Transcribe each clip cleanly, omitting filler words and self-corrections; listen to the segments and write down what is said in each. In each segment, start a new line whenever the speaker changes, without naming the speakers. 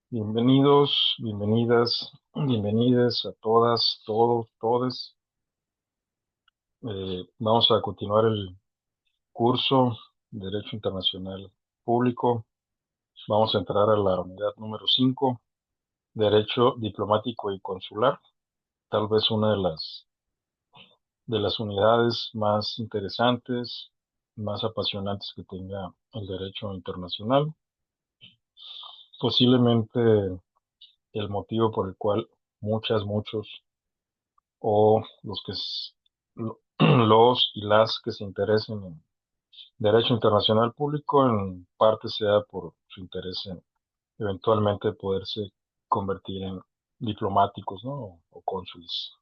Bienvenidos, bienvenidas, bienvenides a todas, todos, todes. Vamos a continuar el curso Derecho Internacional Público. Vamos a entrar a la unidad número 5, Derecho Diplomático y Consular. Tal vez una de las unidades más interesantes, más apasionantes que tenga el derecho internacional. Posiblemente el motivo por el cual muchos o los y las que se interesen en derecho internacional público, en parte sea por su interés en eventualmente poderse convertir en diplomáticos, ¿no? O cónsules.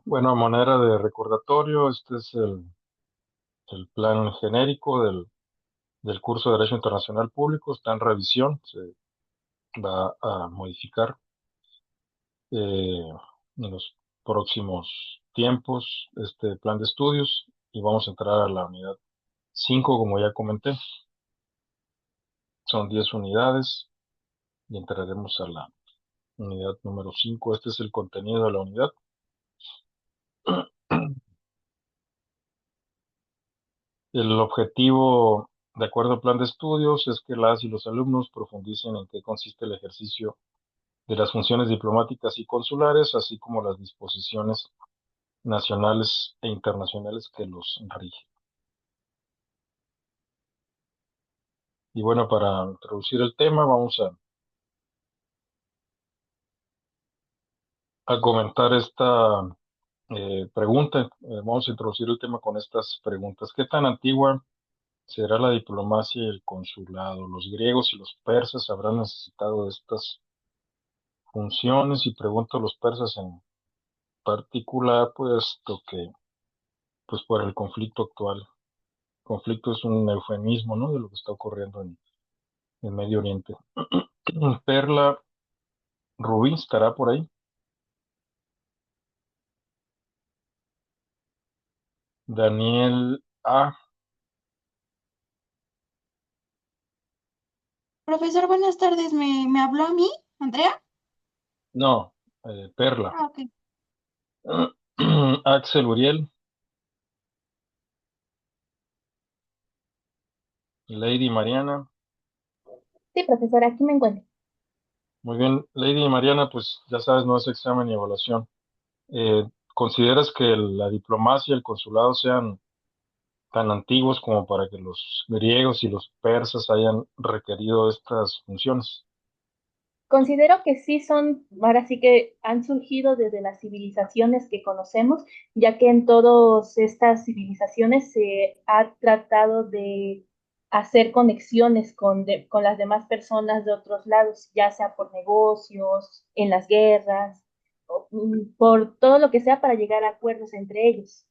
Bueno, a manera de recordatorio, este es el plan genérico del curso de Derecho Internacional Público. Está en revisión, se va a modificar en los próximos tiempos este plan de estudios y vamos a entrar a la unidad 5, como ya comenté. Son 10 unidades y entraremos a la unidad número 5. Este es el contenido de la unidad. El objetivo, de acuerdo al plan de estudios, es que las y los alumnos profundicen en qué consiste el ejercicio de las funciones diplomáticas y consulares, así como las disposiciones nacionales e internacionales que los rigen. Y bueno, para introducir el tema, vamos a comentar esta pregunta. Vamos a introducir el tema con estas preguntas. ¿Qué tan antigua será la diplomacia y el consulado? ¿Los griegos y los persas habrán necesitado de estas funciones? Y pregunto a los persas en particular, puesto que, pues por el conflicto actual. Conflicto es un eufemismo, ¿no? De lo que está ocurriendo en Medio Oriente. Perla Rubí estará por ahí. Daniel A.
Profesor, buenas tardes. ¿Me habló a mí, Andrea?
No, Perla.
Ah, ok.
Axel Uriel. Lady Mariana.
Sí, profesor, aquí me encuentro.
Muy bien, Lady Mariana, pues ya sabes, no es examen ni evaluación. ¿Consideras que la diplomacia y el consulado sean tan antiguos como para que los griegos y los persas hayan requerido estas funciones?
Considero que sí son, ahora sí que han surgido desde las civilizaciones que conocemos, ya que en todas estas civilizaciones se ha tratado de hacer conexiones con las demás personas de otros lados, ya sea por negocios, en las guerras, por todo lo que sea para llegar a acuerdos entre ellos.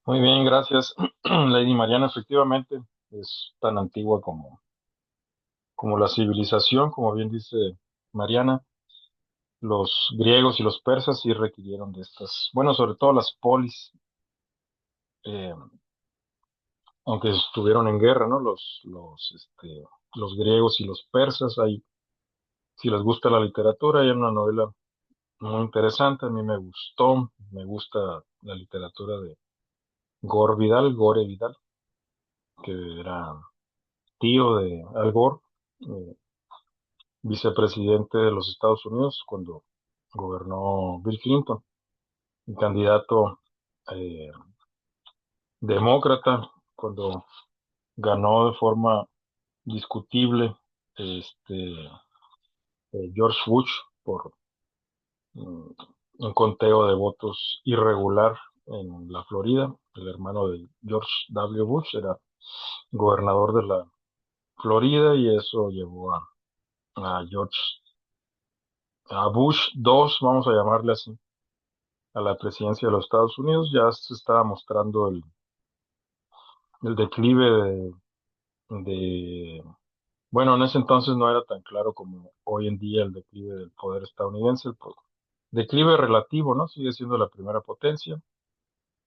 Muy bien, gracias. Lady Mariana, efectivamente, es tan antigua como la civilización, como bien dice Mariana. Los griegos y los persas sí requirieron de estas, bueno, sobre todo las polis, eh, aunque estuvieron en guerra, ¿no? Los griegos y los persas, ahí, si les gusta la literatura, hay una novela muy interesante, a mí me gustó, me gusta la literatura de Gore Vidal, que era tío de Al Gore, eh, vicepresidente de los Estados Unidos cuando gobernó Bill Clinton, y candidato eh, demócrata cuando ganó de forma discutible George Bush por mm, un conteo de votos irregular en la Florida. El hermano de George W. Bush era gobernador de la Florida y eso llevó a George, a Bush 2, vamos a llamarle así, a la presidencia de los Estados Unidos. Ya se estaba mostrando el declive bueno, en ese entonces no era tan claro como hoy en día el declive del poder estadounidense, el declive relativo, ¿no? Sigue siendo la primera potencia,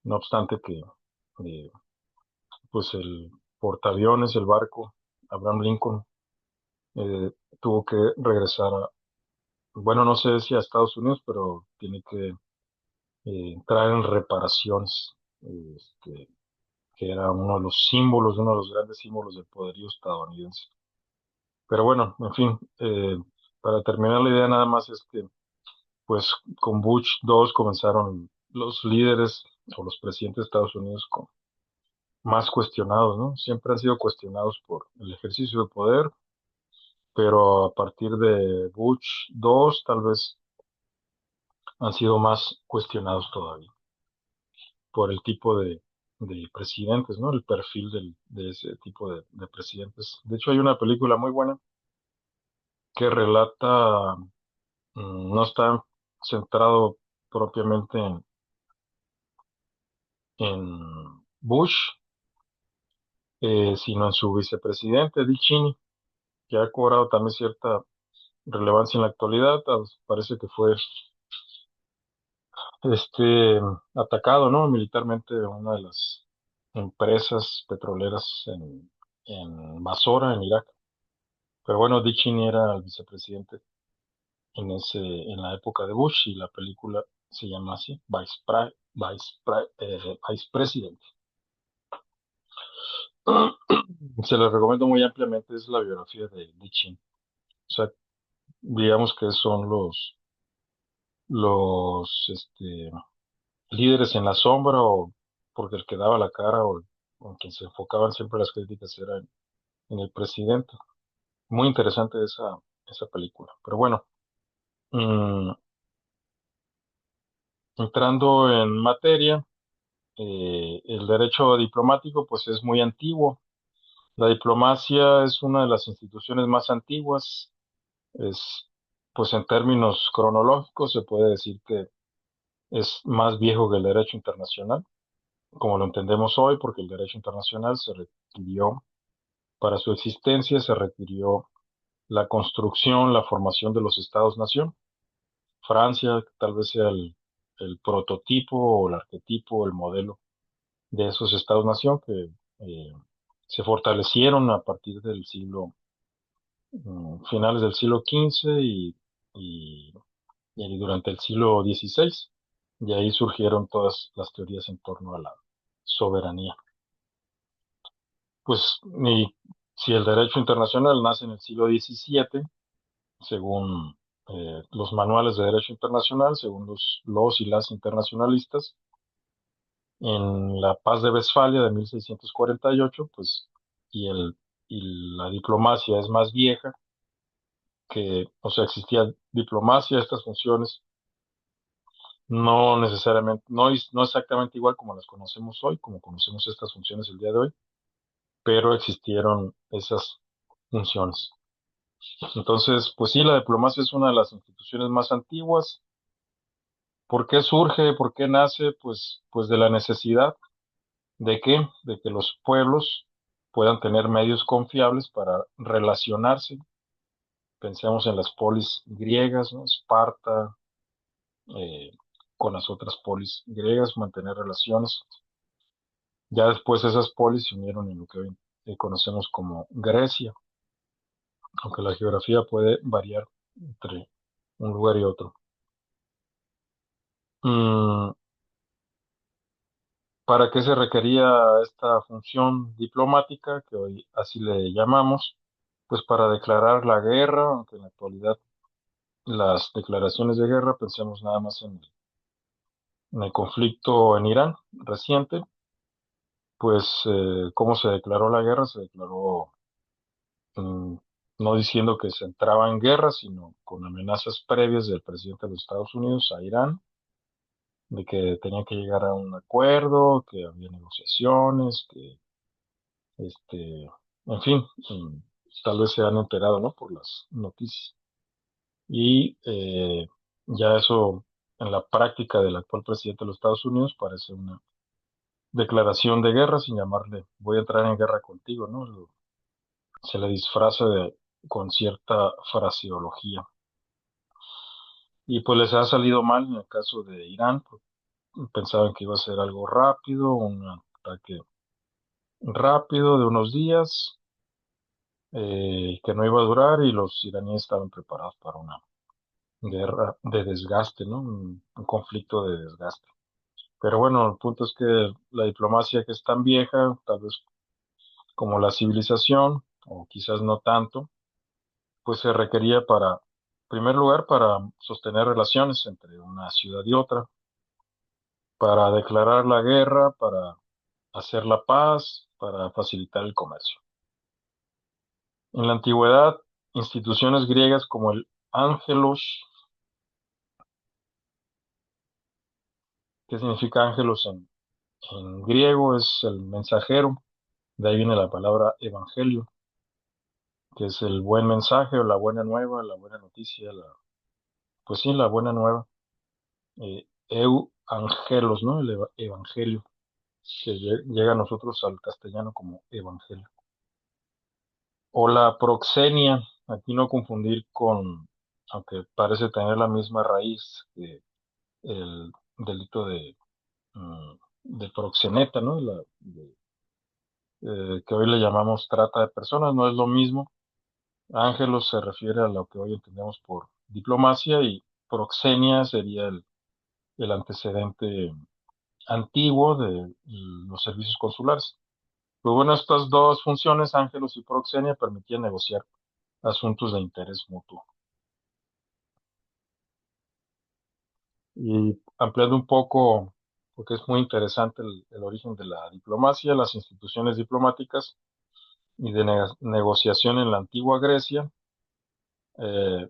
no obstante que, eh, pues portaaviones, el barco Abraham Lincoln, eh, tuvo que regresar bueno, no sé si a Estados Unidos, pero tiene que entrar en reparaciones, este, que era uno de los símbolos, uno de los grandes símbolos del poderío estadounidense. Pero bueno, en fin, para terminar la idea nada más es que, pues, con Bush 2 comenzaron los líderes o los presidentes de Estados Unidos más cuestionados, ¿no? Siempre han sido cuestionados por el ejercicio de poder, pero a partir de Bush 2 tal vez han sido más cuestionados todavía por el tipo de presidentes, ¿no? El perfil de ese tipo de presidentes. De hecho, hay una película muy buena que relata, no está centrado propiamente en Bush, sino en su vicepresidente, Dick Cheney, que ha cobrado también cierta relevancia en la actualidad. Parece que fue este atacado, ¿no? Militarmente una de las empresas petroleras en Basora, en Irak. Pero bueno, Dick Cheney era el vicepresidente en la época de Bush y la película se llama así, Vice President. Se les recomiendo muy ampliamente, es la biografía de Dick Cheney. O sea, digamos que son los líderes en la sombra o porque el que daba la cara o en quien se enfocaban siempre las críticas era en el presidente. Muy interesante esa película. Pero bueno, mm, entrando en materia, el derecho diplomático pues es muy antiguo. La diplomacia es una de las instituciones más antiguas. Es, pues en términos cronológicos se puede decir que es más viejo que el derecho internacional, como lo entendemos hoy, porque el derecho internacional se requirió, para su existencia, se requirió la construcción, la formación de los estados-nación. Francia tal vez sea el prototipo o el arquetipo, el modelo de esos estados-nación que eh, se fortalecieron a partir del finales del siglo XV y, y durante el siglo XVI. Y ahí surgieron todas las teorías en torno a la soberanía. Pues si el derecho internacional nace en el siglo XVII, según los manuales de derecho internacional, según los y las internacionalistas, en la Paz de Westfalia de 1648, pues, y, el, y la diplomacia es más vieja, o sea, existía diplomacia, estas funciones, no necesariamente, no exactamente igual como las conocemos hoy, como conocemos estas funciones el día de hoy, pero existieron esas funciones. Entonces, pues sí, la diplomacia es una de las instituciones más antiguas. ¿Por qué surge? ¿Por qué nace? Pues de la necesidad de qué, de que los pueblos puedan tener medios confiables para relacionarse. Pensemos en las polis griegas, ¿no? Esparta, eh, con las otras polis griegas, mantener relaciones. Ya después esas polis se unieron en lo que hoy conocemos como Grecia, aunque la geografía puede variar entre un lugar y otro. Mm, ¿Para qué se requería esta función diplomática, que hoy así le llamamos? Pues para declarar la guerra, aunque en la actualidad las declaraciones de guerra, pensemos nada más en el conflicto en Irán reciente, pues cómo se declaró la guerra, se declaró mm, no diciendo que se entraba en guerra, sino con amenazas previas del presidente de los Estados Unidos a Irán, de que tenía que llegar a un acuerdo, que había negociaciones, que en fin, tal vez se han enterado, ¿no? Por las noticias. Y ya eso en la práctica del actual presidente de los Estados Unidos parece una declaración de guerra sin llamarle voy a entrar en guerra contigo, ¿no? Se le disfraza con cierta fraseología. Y pues les ha salido mal en el caso de Irán, pues, pensaban que iba a ser algo rápido, un ataque rápido de unos días, que no iba a durar y los iraníes estaban preparados para una guerra de desgaste, ¿no? Un conflicto de desgaste. Pero bueno, el punto es que la diplomacia que es tan vieja, tal vez como la civilización, o quizás no tanto, pues se requería para, en primer lugar, para sostener relaciones entre una ciudad y otra, para declarar la guerra, para hacer la paz, para facilitar el comercio. En la antigüedad, instituciones griegas como el ángelos, ¿qué significa ángelos en griego? Es el mensajero, de ahí viene la palabra evangelio, que es el buen mensaje o la buena nueva, la buena noticia, pues sí, la buena nueva. Angelos, ¿no? El evangelio, que llega a nosotros al castellano como evangelio. O la proxenia, aquí no confundir con, aunque parece tener la misma raíz que el delito mm, de proxeneta, ¿no? Que hoy le llamamos trata de personas, no es lo mismo. Ángelos se refiere a lo que hoy entendemos por diplomacia y proxenia sería el antecedente antiguo de los servicios consulares. Pues bueno, estas dos funciones, ángelos y proxenia, permitían negociar asuntos de interés mutuo. Y ampliando un poco, porque es muy interesante el origen de la diplomacia, las instituciones diplomáticas y de negociación en la antigua Grecia, eh,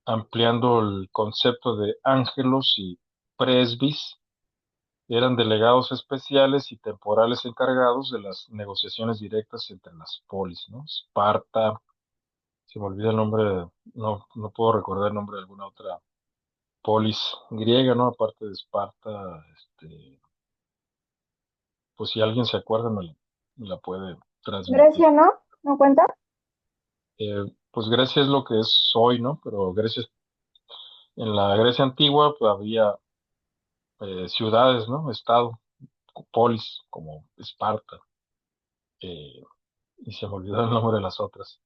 ampliando el concepto de ángelos y presbis, eran delegados especiales y temporales encargados de las negociaciones directas entre las polis, ¿no? Esparta, se me olvida el nombre, no puedo recordar el nombre de alguna otra polis griega, ¿no? Aparte de Esparta, pues si alguien se acuerda me la puede transmitir.
Grecia, ¿no? ¿No cuenta?
Pues Grecia es lo que es hoy, ¿no? Pero Grecia, en la Grecia antigua, pues había ciudades, ¿no? Estado, polis, como Esparta, eh, y se me olvidó el nombre de las otras.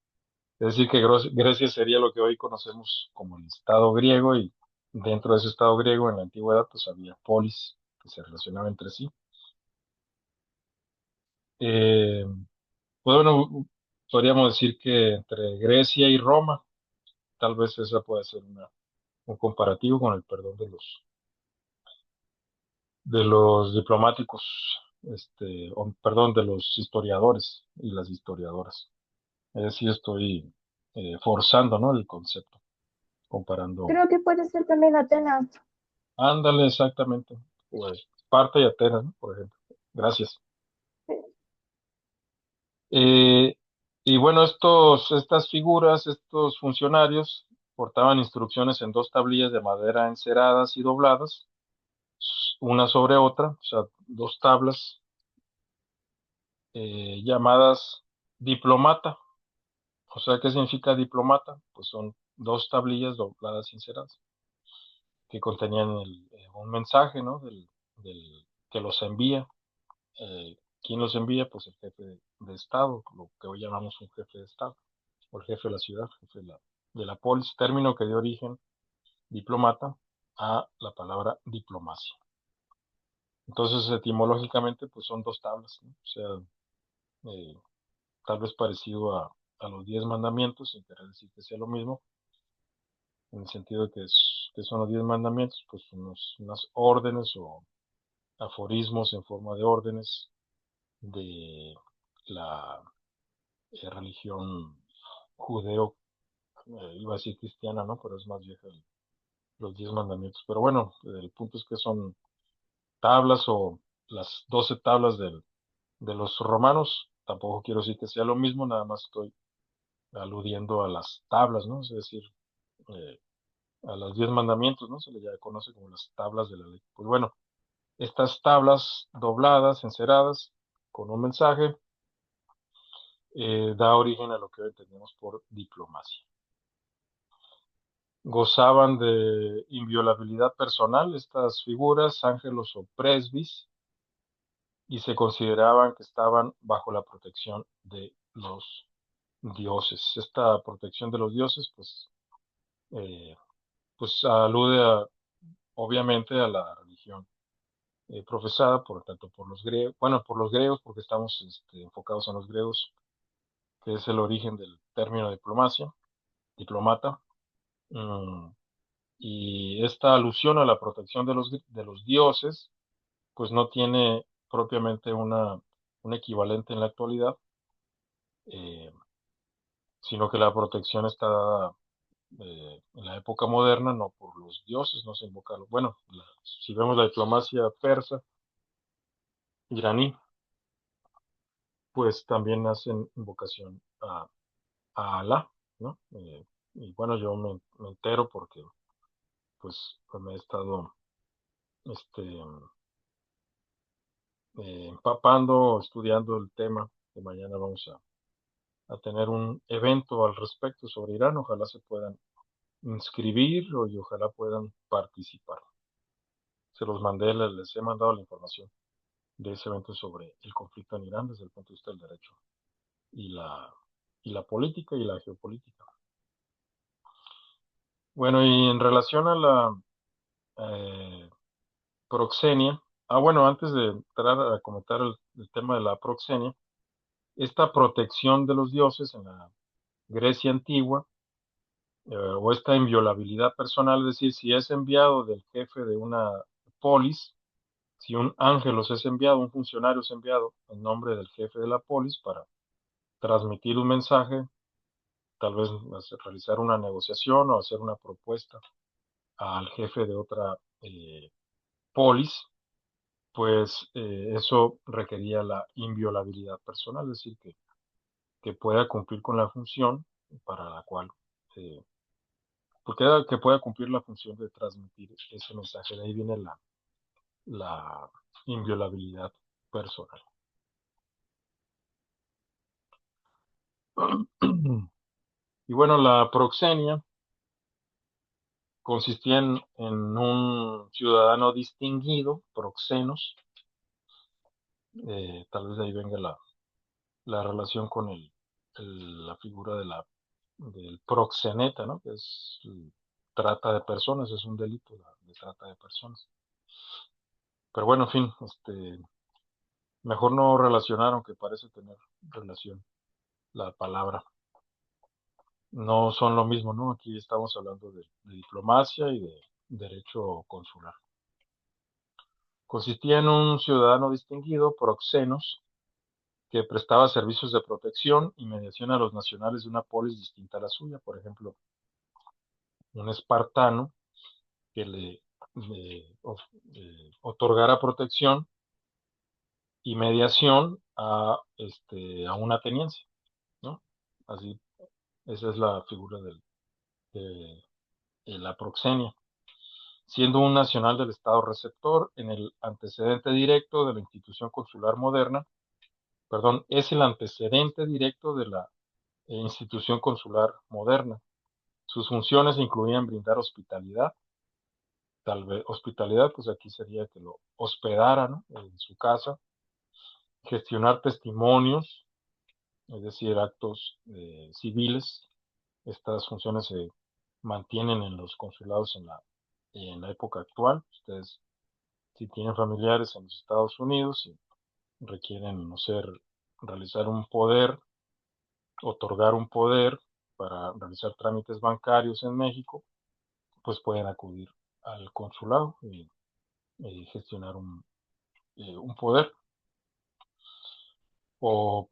Es decir, que Grecia sería lo que hoy conocemos como el Estado griego y dentro de ese Estado griego en la antigüedad pues había polis que se relacionaban entre sí. Eh, pues bueno, podríamos decir que entre Grecia y Roma, tal vez esa puede ser un comparativo con el perdón de los diplomáticos, perdón, de los historiadores y las historiadoras. Es decir, estoy forzando, ¿no? El concepto, comparando.
Creo que puede ser también Atenas.
Ándale, exactamente. Pues Esparta y Atenas, ¿no? Por ejemplo. Gracias. Eh, y bueno, estas figuras, estos funcionarios, portaban instrucciones en dos tablillas de madera enceradas y dobladas, una sobre otra, o sea, dos tablas llamadas diplomata. O sea, ¿qué significa diplomata? Pues son dos tablillas dobladas y enceradas que contenían un mensaje, ¿no? Del que los envía. ¿Quién los envía? Pues el jefe de Estado, lo que hoy llamamos un jefe de Estado, o el jefe de la ciudad, jefe de la polis, término que dio origen, diplomata, a la palabra diplomacia. Entonces, etimológicamente, pues son dos tablas, ¿no? O sea, eh, tal vez parecido a los 10 mandamientos, sin querer decir que sea lo mismo, en el sentido de que son los 10 mandamientos, pues unas órdenes o aforismos en forma de órdenes de la religión judeo, iba a decir cristiana, ¿no? Pero es más vieja los 10 mandamientos. Pero bueno, el punto es que son tablas o las 12 tablas de los romanos. Tampoco quiero decir que sea lo mismo, nada más estoy aludiendo a las tablas, ¿no? Es decir, eh, a los 10 mandamientos, ¿no? Se le ya conoce como las tablas de la ley. Pues bueno, estas tablas dobladas, enceradas, con un mensaje, da origen a lo que hoy entendemos por diplomacia. Gozaban de inviolabilidad personal estas figuras, ángelos o presbis, y se consideraban que estaban bajo la protección de los dioses. Esta protección de los dioses, eh, pues alude obviamente a la religión profesada, por tanto por los griegos, bueno, por los griegos, porque estamos enfocados en los griegos, que es el origen del término diplomacia, diplomata. mm, y esta alusión a la protección de los dioses, pues no tiene propiamente un equivalente en la actualidad, eh, sino que la protección está dada en la época moderna, no por los dioses, no se invoca, bueno, si vemos la diplomacia persa, iraní, pues también hacen invocación a Alá, ¿no? Y bueno, yo me entero porque pues me he estado este, empapando, estudiando el tema, que mañana vamos a tener un evento al respecto sobre Irán, ojalá se puedan inscribir y ojalá puedan participar. Se los mandé, les he mandado la información de ese evento sobre el conflicto en Irán desde el punto de vista del derecho y la política y la geopolítica. Bueno, y en relación a la eh, proxenia, bueno, antes de entrar a comentar el tema de la proxenia, esta protección de los dioses en la Grecia antigua, o esta inviolabilidad personal, es decir, si es enviado del jefe de una polis, si un ángel os es enviado, un funcionario es enviado en nombre del jefe de la polis para transmitir un mensaje, tal vez realizar una negociación o hacer una propuesta al jefe de otra polis, pues eso requería la inviolabilidad personal, es decir, que pueda cumplir con la función para la cual, eh, porque que pueda cumplir la función de transmitir ese mensaje. De ahí viene la inviolabilidad personal. Y bueno, la proxenia consistía en un ciudadano distinguido, proxenos, tal vez de ahí venga la relación con la figura del proxeneta, ¿no? Que es trata de personas, es un delito de trata de personas. Pero bueno, en fin, mejor no relacionar, aunque parece tener relación la palabra. No son lo mismo, ¿no? Aquí estamos hablando de diplomacia y de derecho consular. Consistía en un ciudadano distinguido, proxenos, que prestaba servicios de protección y mediación a los nacionales de una polis distinta a la suya. Por ejemplo, un espartano que le otorgara protección y mediación a un ateniense, ¿no? Así, esa es la figura de la proxenia, siendo un nacional del Estado receptor en el antecedente directo de la institución consular moderna, perdón, es el antecedente directo de la institución consular moderna. Sus funciones incluían brindar hospitalidad, tal vez hospitalidad, pues aquí sería que lo hospedara, ¿no? En su casa, gestionar testimonios, es decir, actos civiles. Estas funciones se mantienen en los consulados en la época actual. Ustedes, si tienen familiares en los Estados Unidos y requieren, no sé, realizar un poder, otorgar un poder para realizar trámites bancarios en México, pues pueden acudir al consulado y gestionar un poder o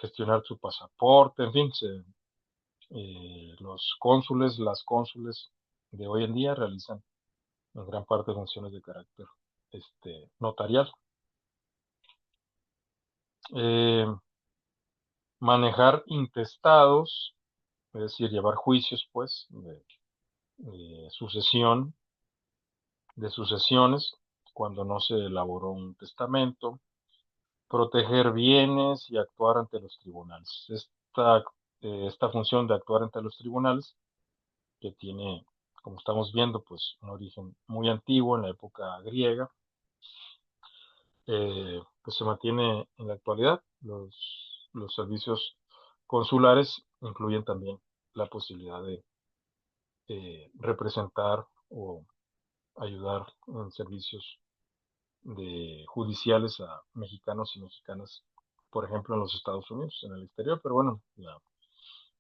gestionar su pasaporte, en fin, los cónsules, las cónsules de hoy en día realizan en gran parte funciones de carácter notarial. Eh, Manejar intestados, es decir, llevar juicios, pues, de sucesión, de sucesiones, cuando no se elaboró un testamento, proteger bienes y actuar ante los tribunales. Esta función de actuar ante los tribunales, que tiene, como estamos viendo, pues un origen muy antiguo en la época griega, pues se mantiene en la actualidad. Los servicios consulares incluyen también la posibilidad de representar o ayudar en servicios judiciales a mexicanos y mexicanas, por ejemplo, en los Estados Unidos, en el exterior. Pero bueno, la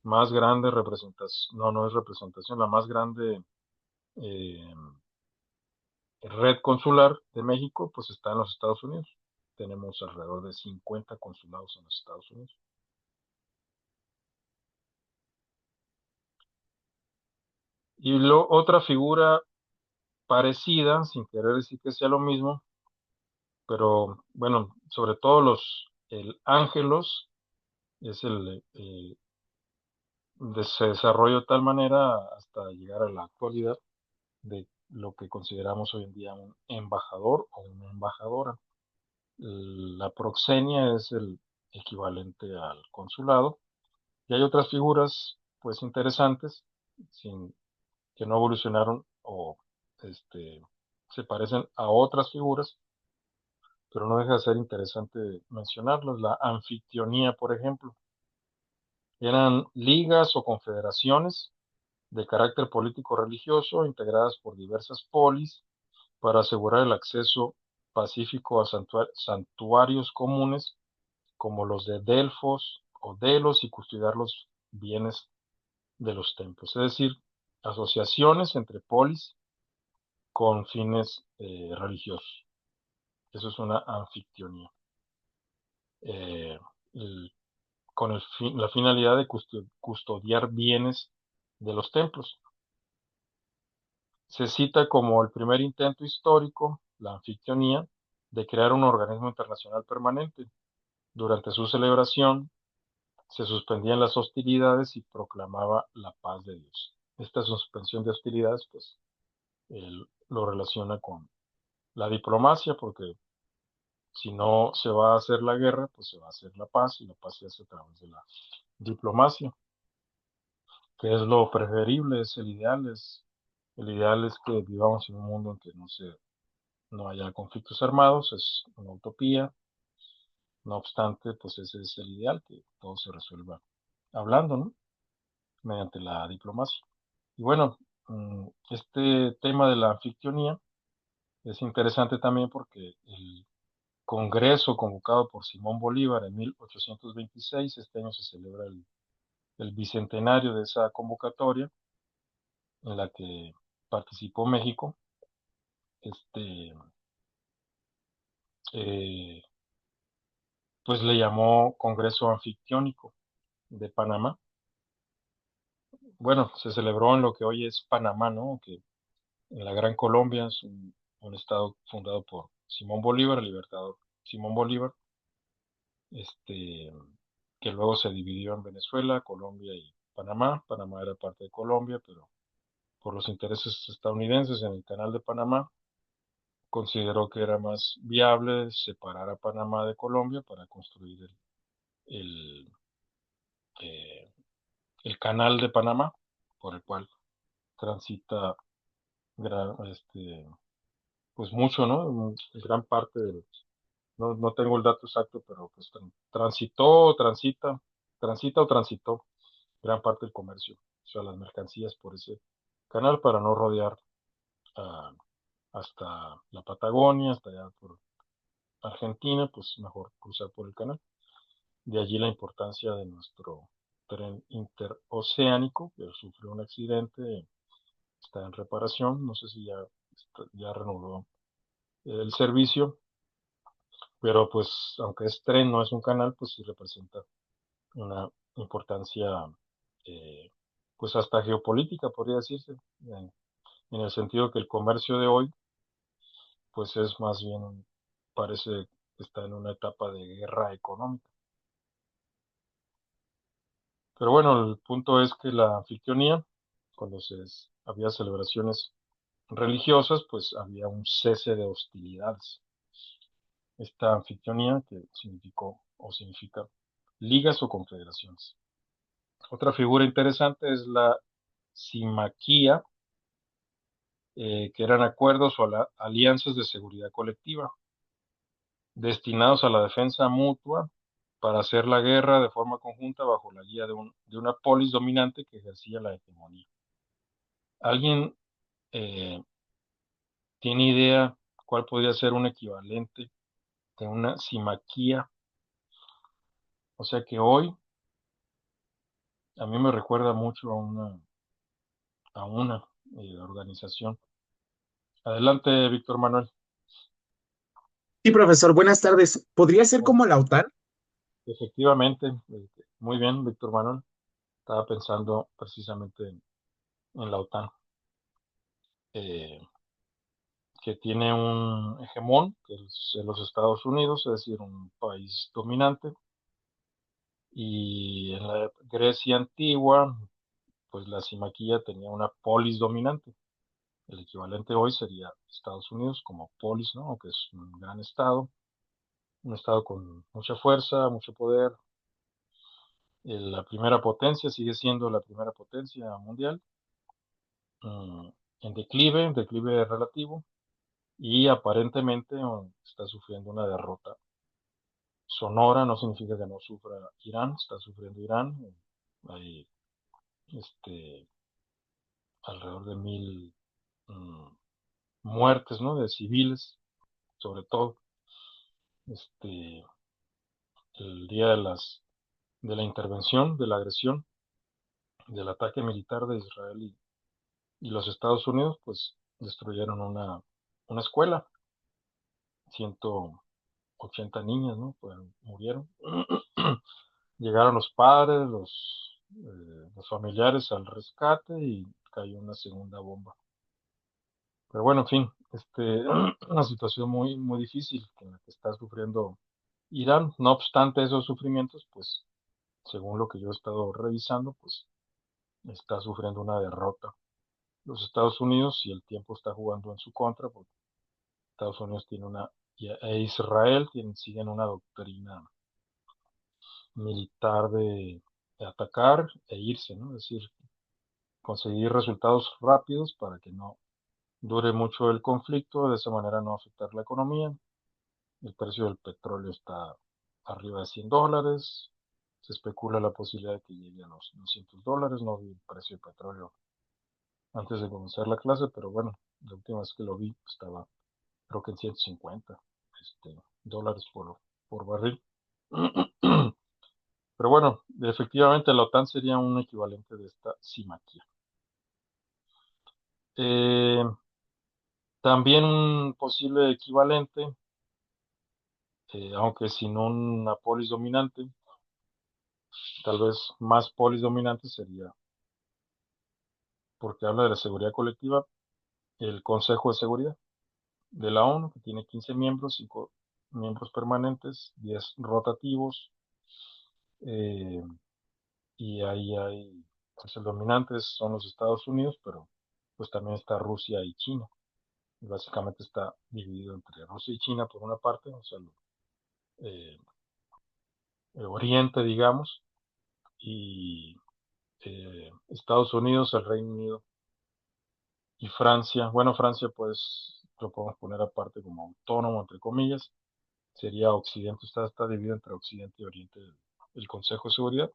más grande representación, no, no es representación, la más grande eh, red consular de México, pues está en los Estados Unidos. Tenemos alrededor de 50 consulados en los Estados Unidos. Y otra figura parecida, sin querer decir que sea lo mismo, pero bueno, sobre todo el ángelos es se desarrolló de tal manera hasta llegar a la actualidad de lo que consideramos hoy en día un embajador o una embajadora. La proxenia es el equivalente al consulado y hay otras figuras pues interesantes sin, que no evolucionaron o este, se parecen a otras figuras, pero no deja de ser interesante mencionarlas. La anfitrionía, por ejemplo, eran ligas o confederaciones de carácter político-religioso integradas por diversas polis para asegurar el acceso pacífico a santuarios comunes como los de Delfos o Delos y custodiar los bienes de los templos. Es decir, asociaciones entre polis con fines religiosos. Eso es una anfictionía. Eh, el- con la finalidad de custodiar bienes de los templos. Se cita como el primer intento histórico, la anfictionía, de crear un organismo internacional permanente. Durante su celebración, se suspendían las hostilidades y proclamaba la paz de Dios. Esta suspensión de hostilidades, pues, él lo relaciona con la diplomacia, porque si no se va a hacer la guerra, pues se va a hacer la paz, y la paz se hace a través de la diplomacia, que es lo preferible, es el ideal es que vivamos en un mundo en que no haya conflictos armados, es una utopía. No obstante, pues ese es el ideal, que todo se resuelva hablando, ¿no? Mediante la diplomacia. Y bueno, este tema de la anfictionía es interesante también porque el congreso convocado por Simón Bolívar en 1826, este año se celebra el bicentenario de esa convocatoria en la que participó México. Este, eh, pues le llamó Congreso Anfictiónico de Panamá. Bueno, se celebró en lo que hoy es Panamá, ¿no? Que en la Gran Colombia es un estado fundado por Simón Bolívar, el libertador Simón Bolívar, este, que luego se dividió en Venezuela, Colombia y Panamá. Panamá era parte de Colombia, pero por los intereses estadounidenses en el Canal de Panamá, consideró que era más viable separar a Panamá de Colombia para construir el, eh, el Canal de Panamá, por el cual transita pues mucho, ¿no? Gran parte no, no tengo el dato exacto, pero pues transita o transitó gran parte del comercio, o sea, las mercancías por ese canal para no rodear ah, hasta la Patagonia, hasta allá por Argentina, pues mejor cruzar por el canal. De allí la importancia de nuestro tren interoceánico, que sufrió un accidente, está en reparación, no sé si ya renovó el servicio, pero pues aunque es tren, no es un canal, pues sí representa una importancia, eh, pues hasta geopolítica, podría decirse, en el sentido que el comercio de hoy, pues es más bien, parece que está en una etapa de guerra económica. Pero bueno, el punto es que la anfictionía, cuando había celebraciones religiosas, pues había un cese de hostilidades. Esta anfictionía, que significó o significa ligas o confederaciones. Otra figura interesante es la simaquía, que eran acuerdos o alianzas de seguridad colectiva. destinados a la defensa mutua para hacer la guerra de forma conjunta bajo la guía de una polis dominante que ejercía la hegemonía. ¿Alguien eh, tiene idea cuál podría ser un equivalente de una simaquía? O sea que hoy a mí me recuerda mucho a una organización. Adelante, Víctor Manuel.
Sí, profesor, buenas tardes. ¿Podría ser
Bueno,
como la OTAN?
efectivamente, muy bien, Víctor Manuel. Estaba pensando precisamente en la OTAN, eh, que tiene un hegemón, que es los Estados Unidos, es decir, un país dominante. Y en la Grecia antigua, pues la simaquía tenía una polis dominante. El equivalente hoy sería Estados Unidos como polis, ¿no? Aunque es un gran estado, un estado con mucha fuerza, mucho poder. La primera potencia sigue siendo la primera potencia mundial, mm, en declive relativo, y aparentemente está sufriendo una derrota sonora. No significa que no sufra Irán, está sufriendo Irán. Hay este, alrededor de 1.000 mm, muertes, ¿no? De civiles, sobre todo. Este, el día de la intervención, de la agresión, del ataque militar de Israel y los Estados Unidos, pues destruyeron una escuela. 180 niñas, ¿no? Pues murieron. Llegaron los padres, los familiares al rescate y cayó una segunda bomba. Pero bueno, en fin, una situación muy, muy difícil en la que está sufriendo Irán. No obstante esos sufrimientos, pues según lo que yo he estado revisando, pues está sufriendo una derrota. Los Estados Unidos, y el tiempo está jugando en su contra, porque Estados Unidos e Israel siguen una doctrina militar de atacar e irse, ¿no? Es decir, conseguir resultados rápidos para que no dure mucho el conflicto, de esa manera no afectar la economía. El precio del petróleo está arriba de $100. Se especula la posibilidad de que llegue a los $200. No vi el precio del petróleo antes de comenzar la clase, pero bueno, la última vez que lo vi estaba creo que en 150 dólares por barril. Pero bueno, efectivamente la OTAN sería un equivalente de esta simaquía. Eh, También un posible equivalente, aunque sin una polis dominante, tal vez más polis dominante sería, porque habla de la seguridad colectiva, el Consejo de Seguridad de la ONU, que tiene 15 miembros, 5 miembros permanentes, 10 rotativos, eh, y ahí pues el dominante son los Estados Unidos, pero pues también está Rusia y China. Y básicamente está dividido entre Rusia y China por una parte, o sea, eh, el Oriente, digamos, y Estados Unidos, el Reino Unido y Francia. Bueno, Francia pues lo podemos poner aparte como autónomo, entre comillas. Sería Occidente, está dividido entre Occidente y Oriente el Consejo de Seguridad,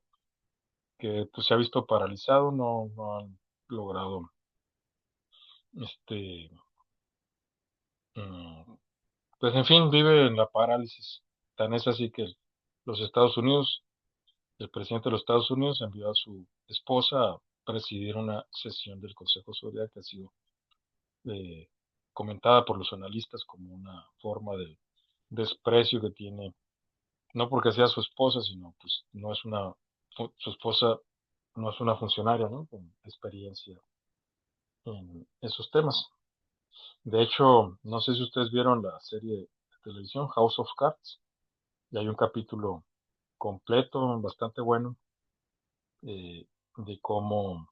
que pues se ha visto paralizado, no han logrado este mm, pues en fin, vive en la parálisis. Tan es así que los Estados Unidos, el presidente de los Estados Unidos envió a su esposa a presidir una sesión del Consejo de Seguridad que ha sido eh, comentada por los analistas como una forma de desprecio que tiene, no porque sea su esposa, sino pues no es su esposa no es una funcionaria, ¿no? Con experiencia en esos temas. De hecho, no sé si ustedes vieron la serie de televisión House of Cards, y hay un capítulo completo, bastante bueno, de cómo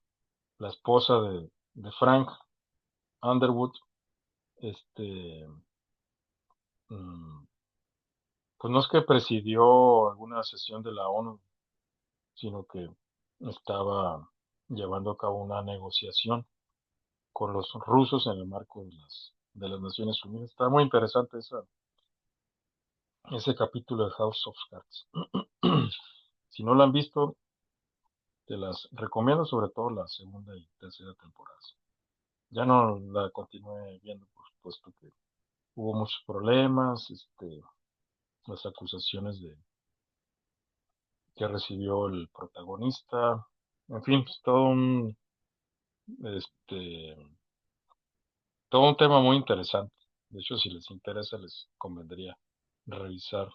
la esposa de Frank Underwood, este, mm, pues no es que presidió alguna sesión de la ONU, sino que estaba llevando a cabo una negociación con los rusos en el marco de las Naciones Unidas. Está muy interesante ese capítulo de House of Cards. Si no lo han visto, te las recomiendo, sobre todo la segunda y tercera temporada. Ya no la continué viendo, por supuesto que hubo muchos problemas, las acusaciones que recibió el protagonista, en fin, pues, este, todo un tema muy interesante. De hecho, si les interesa, les convendría revisar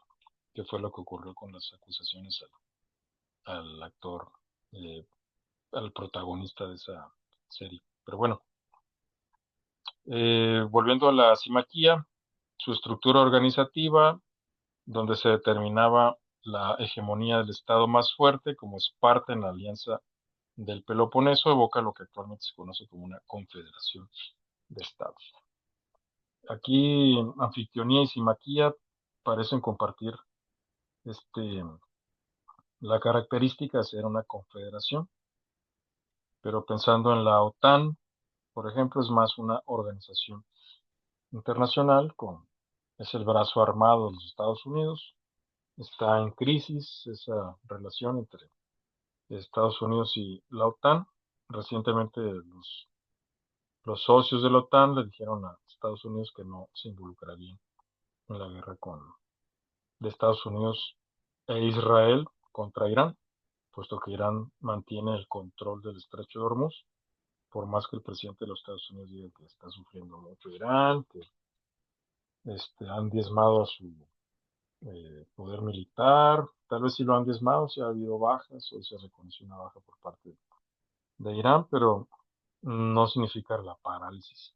qué fue lo que ocurrió con las acusaciones al actor, eh, al protagonista de esa serie. Pero bueno, volviendo a la simaquía, su estructura organizativa, donde se determinaba la hegemonía del Estado más fuerte como Esparta en la alianza del Peloponeso, evoca lo que actualmente se conoce como una confederación de estados. Aquí Anfictionía y Simaquía parecen compartir este, la característica de ser una confederación, pero pensando en la OTAN, por ejemplo, es más una organización internacional es el brazo armado de los Estados Unidos. Está en crisis esa relación entre Estados Unidos y la OTAN. Recientemente los socios de la OTAN le dijeron a Estados Unidos que no se involucrarían en la guerra de Estados Unidos e Israel contra Irán, puesto que Irán mantiene el control del estrecho de Hormuz, por más que el presidente de los Estados Unidos diga que está sufriendo mucho Irán, que han diezmado a su poder militar, tal vez sí lo han diezmado, si ha habido bajas, hoy se reconoció una baja por parte de Irán, pero no significa la parálisis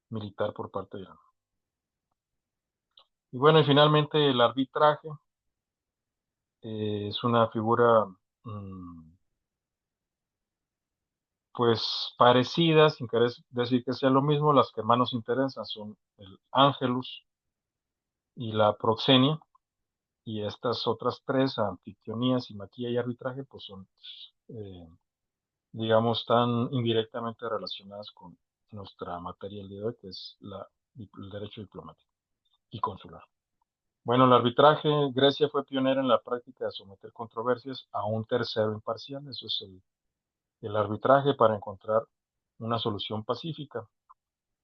militar por parte de Irán. Y bueno, y finalmente el arbitraje es una figura pues parecida, sin querer decir que sea lo mismo. Las que más nos interesan son el Ángelus y la Proxenia, y estas otras tres, Anfictionía, Simaquía y arbitraje, pues son, eh, digamos, tan indirectamente relacionadas con nuestra materia del día de hoy, que es el derecho diplomático y consular. Bueno, el arbitraje, Grecia fue pionera en la práctica de someter controversias a un tercero imparcial. Eso es el arbitraje para encontrar una solución pacífica,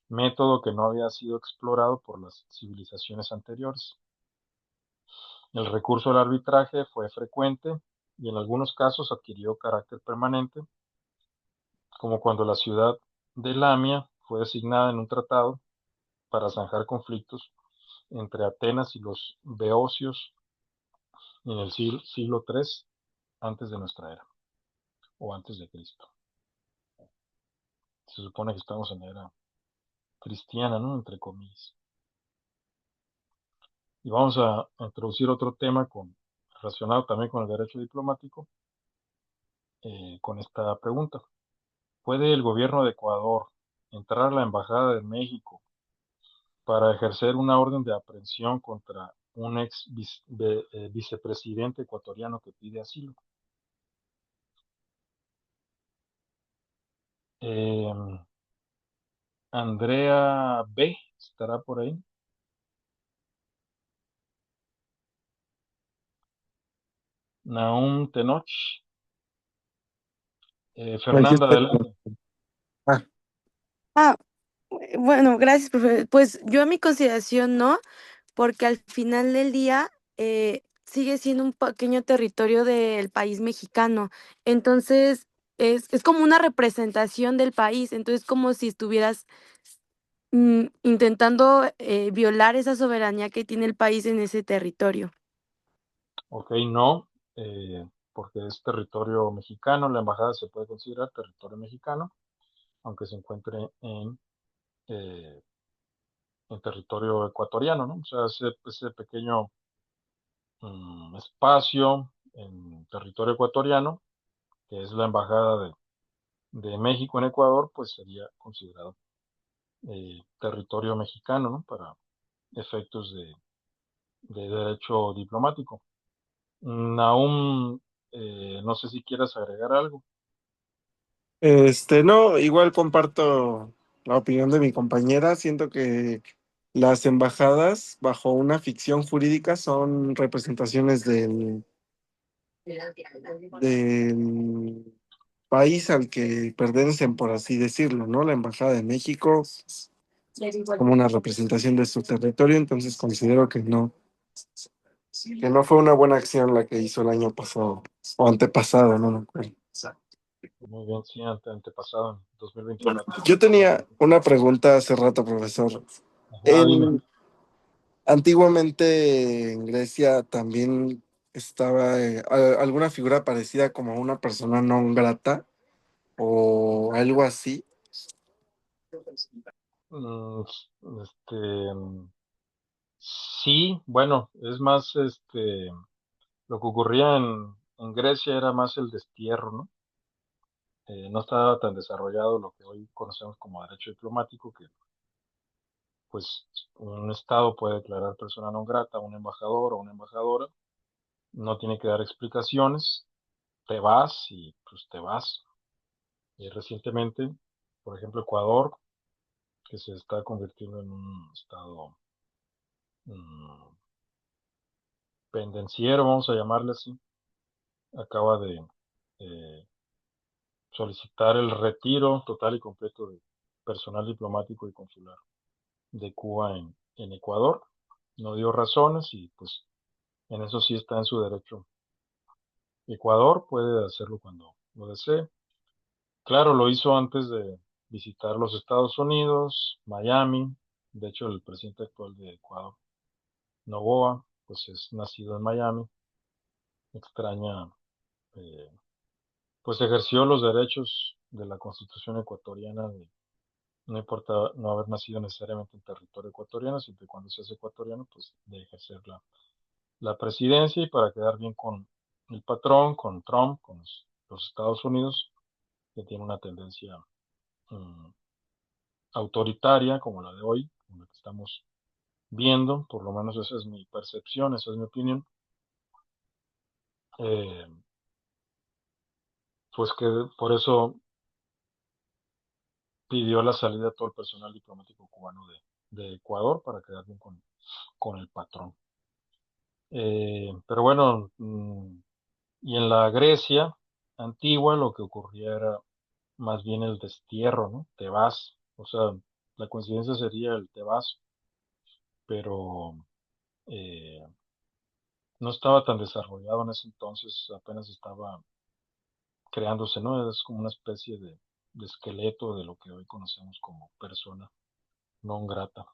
método que no había sido explorado por las civilizaciones anteriores. El recurso al arbitraje fue frecuente y en algunos casos adquirió carácter permanente, como cuando la ciudad de Lamia fue designada en un tratado para zanjar conflictos entre Atenas y los beocios en el siglo III antes de nuestra era, o antes de Cristo. Se supone que estamos en la era cristiana, ¿no? Entre comillas. Y vamos a introducir otro tema relacionado también con el derecho diplomático, con esta pregunta. ¿Puede el gobierno de Ecuador entrar a la Embajada de México para ejercer una orden de aprehensión contra un vicepresidente ecuatoriano que pide asilo? Eh, Andrea B. estará por ahí. Nahum Tenoch.
Aquí
Fernanda,
estoy.
adelante.
Ah,
Ah, bueno, gracias, profe. Pues yo a mi consideración no, porque al final del día sigue siendo un pequeño territorio del país mexicano. Entonces, es como una representación del país. Entonces, como si estuvieras intentando violar esa soberanía que tiene el país en ese territorio.
Ok, no, porque es territorio mexicano. La embajada se puede considerar territorio mexicano, aunque se encuentre eh, en territorio ecuatoriano, ¿no? O sea, ese pequeño espacio en territorio ecuatoriano, que es la embajada de México en Ecuador, pues sería considerado territorio mexicano, ¿no? Para efectos de derecho diplomático. Nahum, no sé si quieras agregar algo.
no, igual comparto la opinión de mi compañera. Siento que Las embajadas, bajo una ficción jurídica, son representaciones del país al que pertenecen, por así decirlo, ¿no? La Embajada de México es como una representación de su territorio, entonces considero que no fue una buena acción la que hizo el año pasado o antepasado, no me acuerdo.
Muy bien, sí, antepasado, en 2024.
Yo tenía una pregunta hace rato, profesor.
Ajá, dime.
En, Antiguamente en Grecia también estaba alguna figura parecida como una persona non grata o algo así.
Mm, mm, sí, bueno, es más, lo que ocurría en Grecia era más el destierro, ¿no? No estaba tan desarrollado lo que hoy conocemos como derecho diplomático, que pues un estado puede declarar persona non grata a un embajador o una embajadora, no tiene que dar explicaciones, te vas y pues te vas. Y recientemente, por ejemplo, Ecuador, que se está convirtiendo en un estado mm, pendenciero, vamos a llamarle así, acaba de eh, solicitar el retiro total y completo de personal diplomático y consular de Cuba en Ecuador. No dio razones y pues en eso sí está en su derecho. Ecuador puede hacerlo cuando lo desee. Claro, lo hizo antes de visitar los Estados Unidos, Miami. De hecho, el presidente actual de Ecuador, Noboa, pues es nacido en Miami. Extraña, eh, pues ejerció los derechos de la Constitución ecuatoriana de no importa no haber nacido necesariamente en territorio ecuatoriano, siempre y cuando seas ecuatoriano, pues de ejercer la presidencia y para quedar bien con el patrón, con Trump, con los Estados Unidos, que tiene una tendencia mm, autoritaria como la de hoy, como la que estamos viendo, por lo menos esa es mi percepción, esa es mi opinión, eh, pues que por eso pidió la salida de todo el personal diplomático cubano de Ecuador para quedar bien con el patrón. Pero bueno, y en la Grecia antigua lo que ocurría era más bien el destierro, ¿no? Te vas, o sea, la coincidencia sería el te vas, pero eh, no estaba tan desarrollado en ese entonces, apenas estaba creándose, ¿no? Es como una especie de esqueleto de lo que hoy conocemos como persona non grata.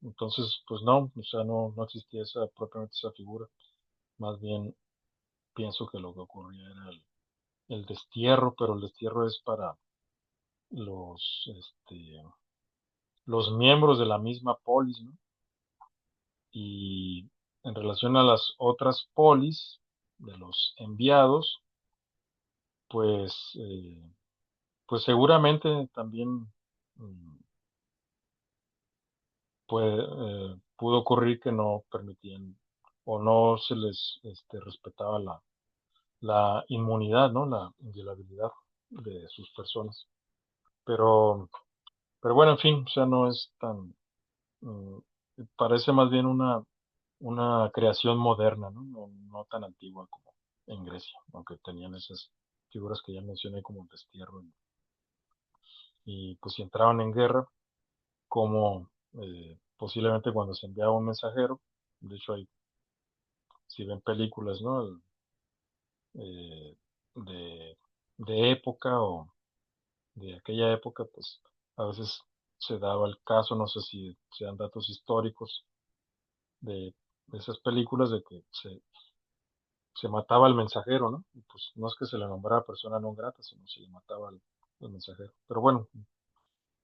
Entonces, pues no, o sea, no existía propiamente esa figura, más bien pienso que lo que ocurría era el destierro, pero el destierro es para los, los miembros de la misma polis, ¿no? Y en relación a las otras polis de los enviados, pues, pues seguramente también mm, pudo ocurrir que no permitían o no se les respetaba la inmunidad, ¿no? La inviolabilidad de sus personas. Pero, pero bueno, en fin, o sea, no es tan, mm, parece más bien una creación moderna, ¿no? No tan antigua como en Grecia, aunque tenían esas figuras que ya mencioné como el destierro y pues si entraban en guerra, como posiblemente cuando se enviaba un mensajero, de hecho hay, si ven películas, ¿no? Eh, de, de época o de aquella época, pues a veces se daba el caso, no sé si sean datos históricos de esas películas de que se mataba al mensajero, ¿no? Y pues no es que se le nombrara persona no grata, sino se le mataba al mensajero. Pero bueno,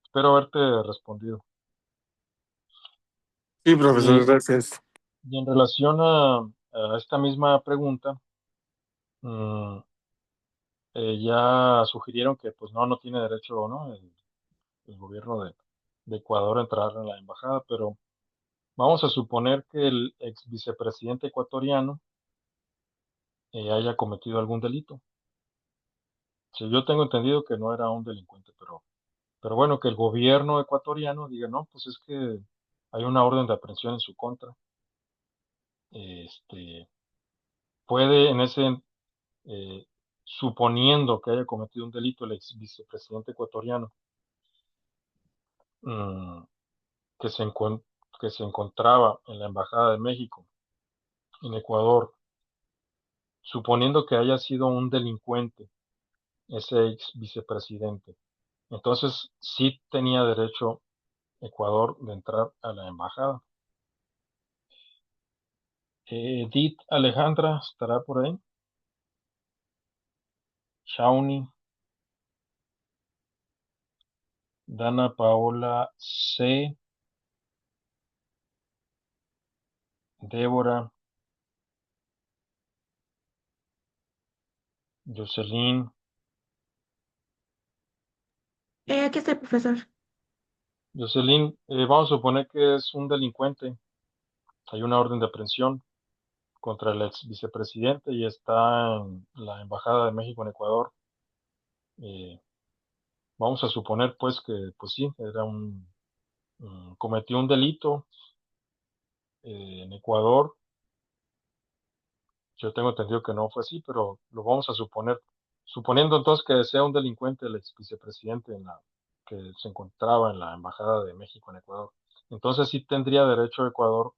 espero haberte respondido.
Sí, profesor,
Y,
gracias.
y en relación a esta misma pregunta, mm, ya sugirieron que pues no tiene derecho, ¿no? El gobierno de Ecuador a entrar en la embajada, pero vamos a suponer que el ex vicepresidente ecuatoriano haya cometido algún delito. Si yo tengo entendido que no era un delincuente, Pero bueno, que el gobierno ecuatoriano diga, no, pues es que hay una orden de aprehensión en su contra. Este, puede en ese, suponiendo que haya cometido un delito el ex vicepresidente ecuatoriano, mm, que que se encontraba en la Embajada de México en Ecuador, suponiendo que haya sido un delincuente ese ex vicepresidente, entonces sí tenía derecho Ecuador de entrar a la embajada. Edith Alejandra estará por ahí. Shawnee, Dana Paola C, Débora, Jocelyn.
Aquí está el profesor.
Jocelyn, vamos a suponer que es un delincuente. Hay una orden de aprehensión contra el ex vicepresidente y está en la Embajada de México en Ecuador. Eh, vamos a suponer pues que, pues sí, era cometió un delito en Ecuador. Yo tengo entendido que no fue así, pero lo vamos a suponer. Suponiendo entonces que sea un delincuente el ex vicepresidente que se encontraba en la Embajada de México en Ecuador. Entonces sí tendría derecho Ecuador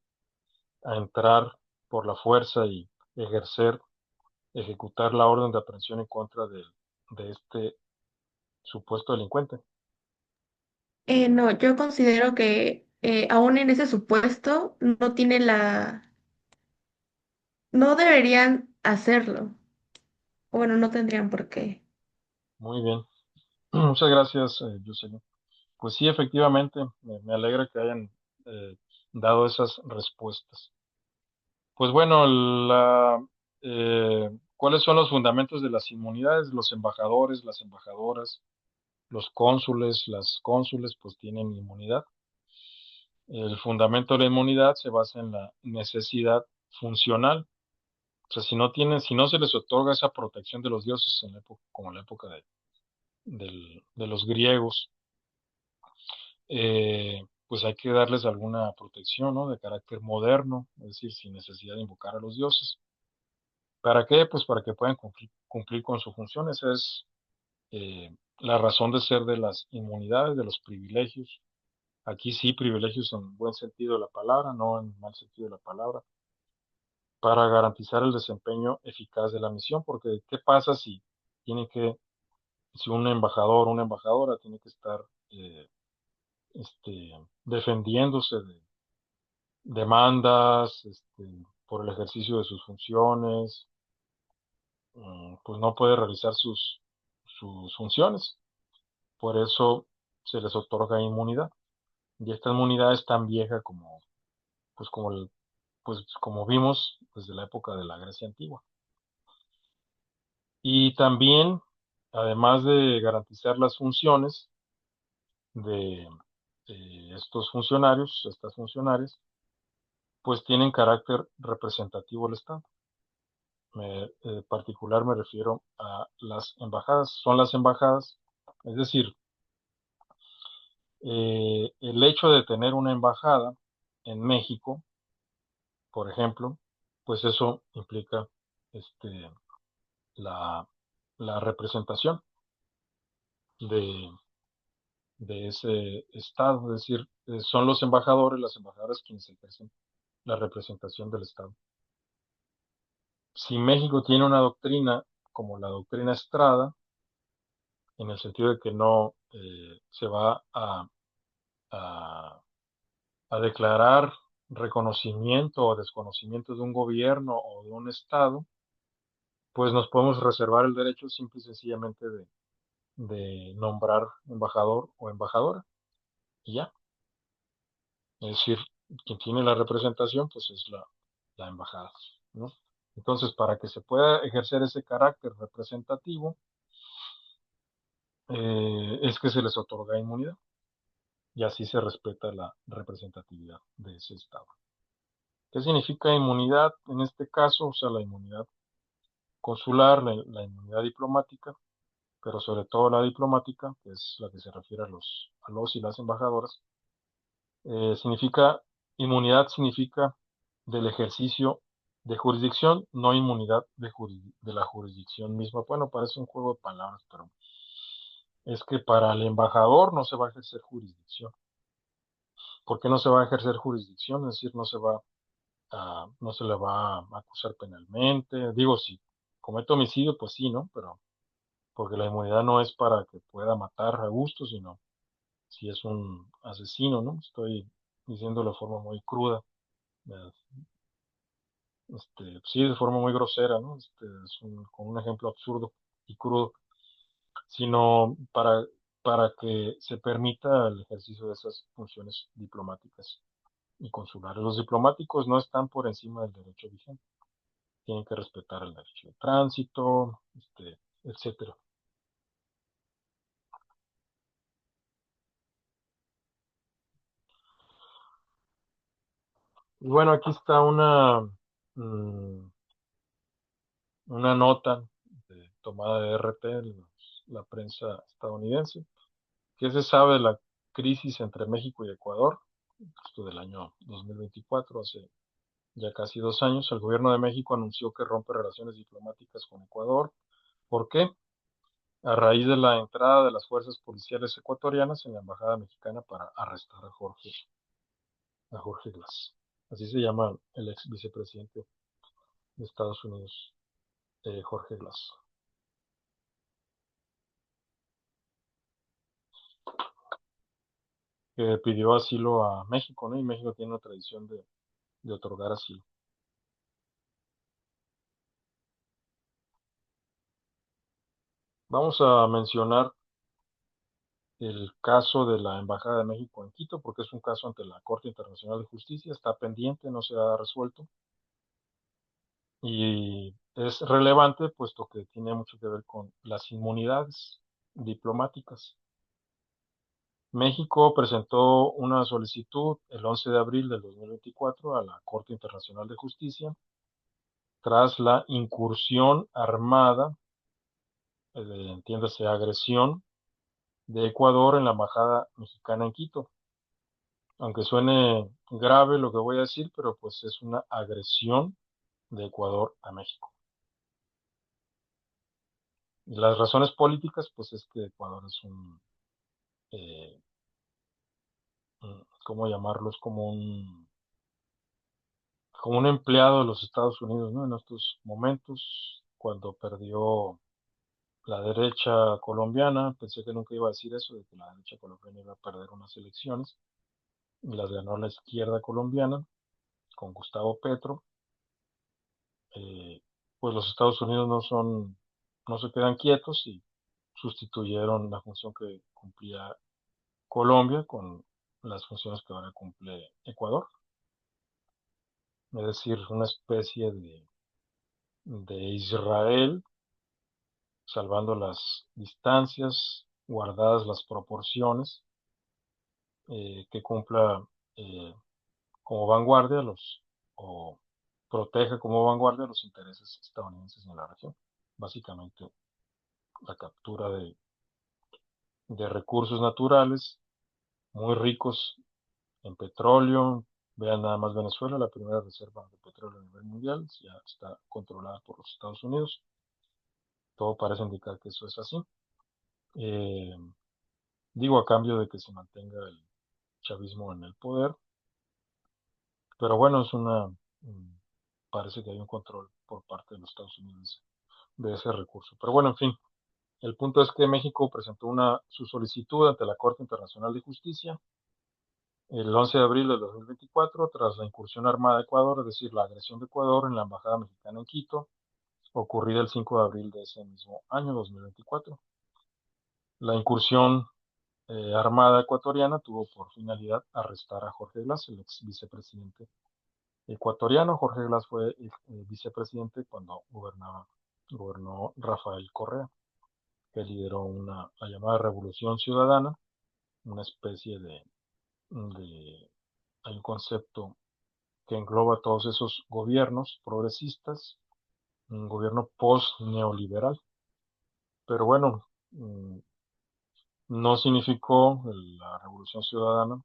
a entrar por la fuerza y ejercer, ejecutar la orden de aprehensión en contra de este supuesto delincuente.
No, yo considero que aún en ese supuesto no tiene no deberían hacerlo. Bueno, no tendrían por qué.
Muy bien. Muchas gracias, Jocelyn. Pues sí, efectivamente, me alegra que hayan eh, dado esas respuestas. Pues bueno, ¿cuáles son los fundamentos de las inmunidades? Los embajadores, las embajadoras, los cónsules, las cónsules, pues tienen inmunidad. El fundamento de la inmunidad se basa en la necesidad funcional. O sea, si no se les otorga esa protección de los dioses en la época, como en la época de los griegos, pues hay que darles alguna protección, ¿no? De carácter moderno, es decir, sin necesidad de invocar a los dioses. ¿Para qué? Pues para que puedan cumplir con su función. Esa es la razón de ser de las inmunidades, de los privilegios. Aquí sí, privilegios en buen sentido de la palabra, no en mal sentido de la palabra, para garantizar el desempeño eficaz de la misión, porque ¿qué pasa si un embajador o una embajadora tiene que estar defendiéndose de demandas, por el ejercicio de sus funciones, pues no puede realizar sus funciones. Por eso se les otorga inmunidad. Y esta inmunidad es tan vieja pues como, pues como vimos desde la época de la Grecia antigua. Y también, además de garantizar las funciones de estos funcionarios, estas funcionarias, pues tienen carácter representativo del Estado. Particular me refiero a las embajadas. Son las embajadas, es decir, el hecho de tener una embajada en México, por ejemplo, pues eso implica este, la, la representación de, de ese Estado, es decir, son los embajadores, las embajadoras quienes ejercen la representación del Estado. Si México tiene una doctrina como la doctrina Estrada, en el sentido de que no se va a, a declarar reconocimiento o desconocimiento de un gobierno o de un Estado, pues nos podemos reservar el derecho simple y sencillamente de nombrar embajador o embajadora y ya. Es decir, quien tiene la representación, pues es la embajada, ¿no? Entonces, para que se pueda ejercer ese carácter representativo, es que se les otorga inmunidad y así se respeta la representatividad de ese Estado. ¿Qué significa inmunidad en este caso? O sea, la inmunidad consular, la inmunidad diplomática, pero sobre todo la diplomática, que es la que se refiere a los y las embajadoras, significa, inmunidad significa del ejercicio de jurisdicción, no inmunidad de la jurisdicción misma. Bueno, parece un juego de palabras, pero es que para el embajador no se va a ejercer jurisdicción. ¿Por qué no se va a ejercer jurisdicción? Es decir, no se le va a acusar penalmente. Digo, si comete homicidio, pues sí, ¿no? Pero porque la inmunidad no es para que pueda matar a gusto, sino si es un asesino, ¿no? Estoy diciendo de forma muy cruda, eh, sí, de forma muy grosera, ¿no? Con un ejemplo absurdo y crudo, sino para que se permita el ejercicio de esas funciones diplomáticas y consulares. Los diplomáticos no están por encima del derecho vigente, tienen que respetar el derecho de tránsito, etcétera. Y bueno, aquí está mm, una nota tomada de RT, la prensa estadounidense. ¿Qué se sabe de la crisis entre México y Ecuador? Esto del año 2024, hace ya casi 2 años. El gobierno de México anunció que rompe relaciones diplomáticas con Ecuador. ¿Por qué? A raíz de la entrada de las fuerzas policiales ecuatorianas en la embajada mexicana para arrestar a Jorge Glass. Así se llama el ex vicepresidente de Estados Unidos, Jorge Glass, que pidió asilo a México, ¿no? Y México tiene una tradición de otorgar asilo. Vamos a mencionar el caso de la Embajada de México en Quito, porque es un caso ante la Corte Internacional de Justicia, está pendiente, no se ha resuelto, y es relevante puesto que tiene mucho que ver con las inmunidades diplomáticas. México presentó una solicitud el 11 de abril del 2024 a la Corte Internacional de Justicia tras la incursión armada, entiéndase, agresión de Ecuador en la Embajada Mexicana en Quito. Aunque suene grave lo que voy a decir, pero pues es una agresión de Ecuador a México. Y las razones políticas, pues es que Ecuador es eh, ¿cómo llamarlo? Es como un empleado de los Estados Unidos, ¿no? En estos momentos, cuando perdió la derecha colombiana, pensé que nunca iba a decir eso, de que la derecha colombiana iba a perder unas elecciones, y las ganó la izquierda colombiana con Gustavo Petro. Pues los Estados Unidos no se quedan quietos y sustituyeron la función que cumplía Colombia con las funciones que ahora cumple Ecuador, es decir, una especie de Israel, salvando las distancias, guardadas las proporciones, que cumpla eh, como vanguardia o proteja como vanguardia los intereses estadounidenses en la región. Básicamente, la captura de recursos naturales muy ricos en petróleo. Vean nada más Venezuela, la primera reserva de petróleo a nivel mundial, ya está controlada por los Estados Unidos. Todo parece indicar que eso es así. Eh, Digo, a cambio de que se mantenga el chavismo en el poder. Pero bueno, parece que hay un control por parte de los Estados Unidos de ese recurso. Pero bueno, en fin, el punto es que México presentó su solicitud ante la Corte Internacional de Justicia el 11 de abril de 2024, tras la incursión armada de Ecuador, es decir, la agresión de Ecuador en la Embajada Mexicana en Quito, ocurrida el 5 de abril de ese mismo año, 2024. La incursión armada ecuatoriana tuvo por finalidad arrestar a Jorge Glass, el ex vicepresidente ecuatoriano. Jorge Glass fue vicepresidente cuando gobernó Rafael Correa, que lideró la llamada Revolución Ciudadana, una especie hay un concepto que engloba todos esos gobiernos progresistas, un gobierno post-neoliberal. Pero bueno, mm, no significó la Revolución Ciudadana,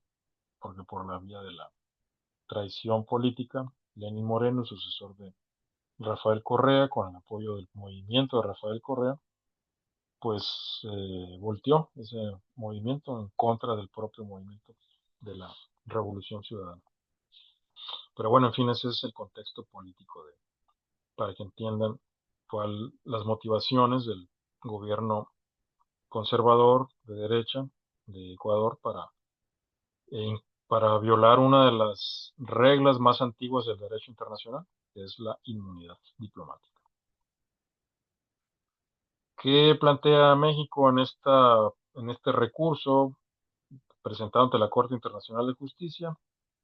porque por la vía de la traición política, Lenín Moreno, sucesor de Rafael Correa, con el apoyo del movimiento de Rafael Correa, pues volteó ese movimiento en contra del propio movimiento de la Revolución Ciudadana. Pero bueno, en fin, ese es el contexto político para que entiendan las motivaciones del gobierno conservador de derecha de Ecuador eh, para violar una de las reglas más antiguas del derecho internacional, que es la inmunidad diplomática. ¿Qué plantea México en este recurso presentado ante la Corte Internacional de Justicia?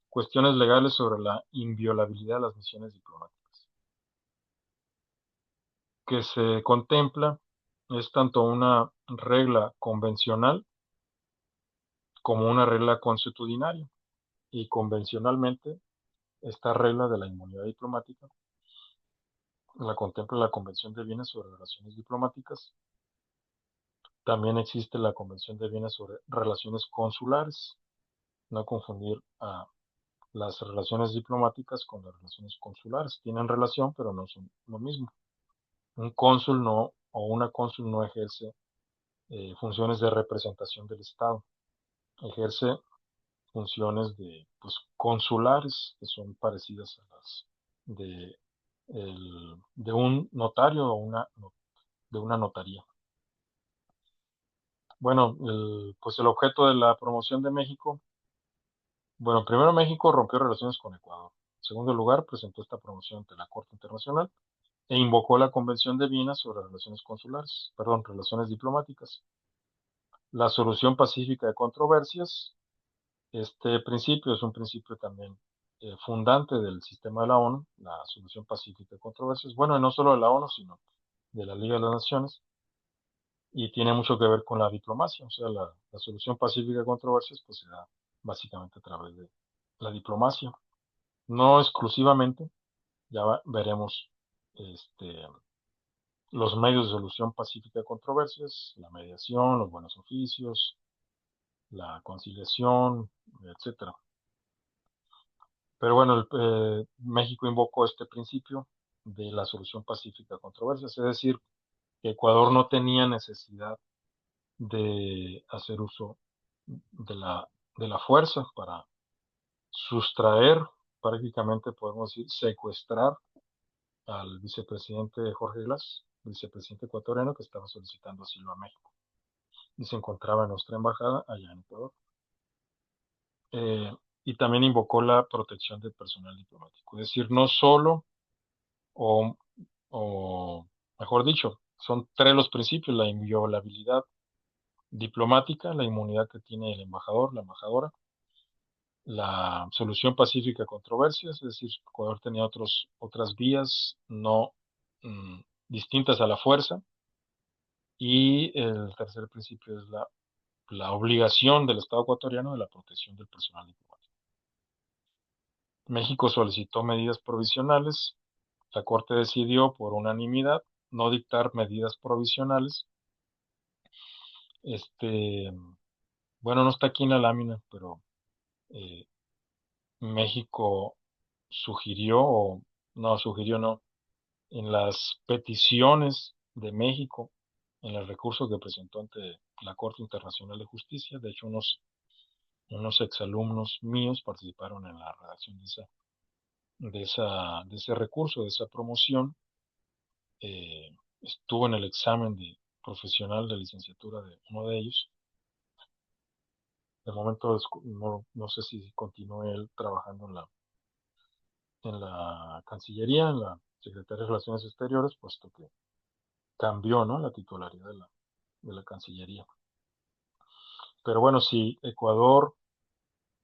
Cuestiones legales sobre la inviolabilidad de las misiones diplomáticas. Que se contempla es tanto una regla convencional como una regla consuetudinaria. Y convencionalmente, esta regla de la inmunidad diplomática la contempla la Convención de Viena sobre Relaciones Diplomáticas. También existe la Convención de Viena sobre Relaciones Consulares. No confundir a las relaciones diplomáticas con las relaciones consulares. Tienen relación, pero no son lo mismo. Un cónsul no, o una cónsul no ejerce funciones de representación del Estado. Ejerce funciones pues, consulares, que son parecidas a las de, de un notario o de una notaría. Bueno, pues el objeto de la promoción de México, bueno, primero México rompió relaciones con Ecuador. En segundo lugar, presentó esta promoción ante la Corte Internacional e invocó la Convención de Viena sobre relaciones consulares, perdón, relaciones diplomáticas. La solución pacífica de controversias. Este principio es un principio también fundante del sistema de la ONU, la solución pacífica de controversias. Bueno, y no solo de la ONU, sino de la Liga de las Naciones, y tiene mucho que ver con la diplomacia. O sea, la solución pacífica de controversias pues se da básicamente a través de la diplomacia. No exclusivamente, ya veremos este, los medios de solución pacífica de controversias, la mediación, los buenos oficios, la conciliación, etcétera. Pero bueno, México invocó este principio de la solución pacífica a controversias, es decir, que Ecuador no tenía necesidad de hacer uso de la fuerza para sustraer, prácticamente podemos decir, secuestrar al vicepresidente Jorge Glass, vicepresidente ecuatoriano que estaba solicitando asilo a México y se encontraba en nuestra embajada allá en Ecuador. Y también invocó la protección del personal diplomático, es decir, no solo o, o mejor dicho, son tres los principios: la inviolabilidad diplomática, la inmunidad que tiene el embajador, la embajadora, la solución pacífica a controversias, es decir, Ecuador tenía otras vías no distintas a la fuerza, y el tercer principio es la obligación del Estado ecuatoriano de la protección del personal diplomático. México solicitó medidas provisionales. La Corte decidió por unanimidad no dictar medidas provisionales. Bueno, no está aquí en la lámina, pero eh, México sugirió no, en las peticiones de México, en el recurso que presentó ante la Corte Internacional de Justicia. De hecho, unos exalumnos míos participaron en la redacción de ese recurso, de esa promoción. Estuvo en el examen profesional de licenciatura de uno de ellos. De momento no sé si continúe él trabajando en la Cancillería, en la Secretaría de Relaciones Exteriores, puesto que cambió, ¿no?, la titularidad de la Cancillería. Pero bueno, si Ecuador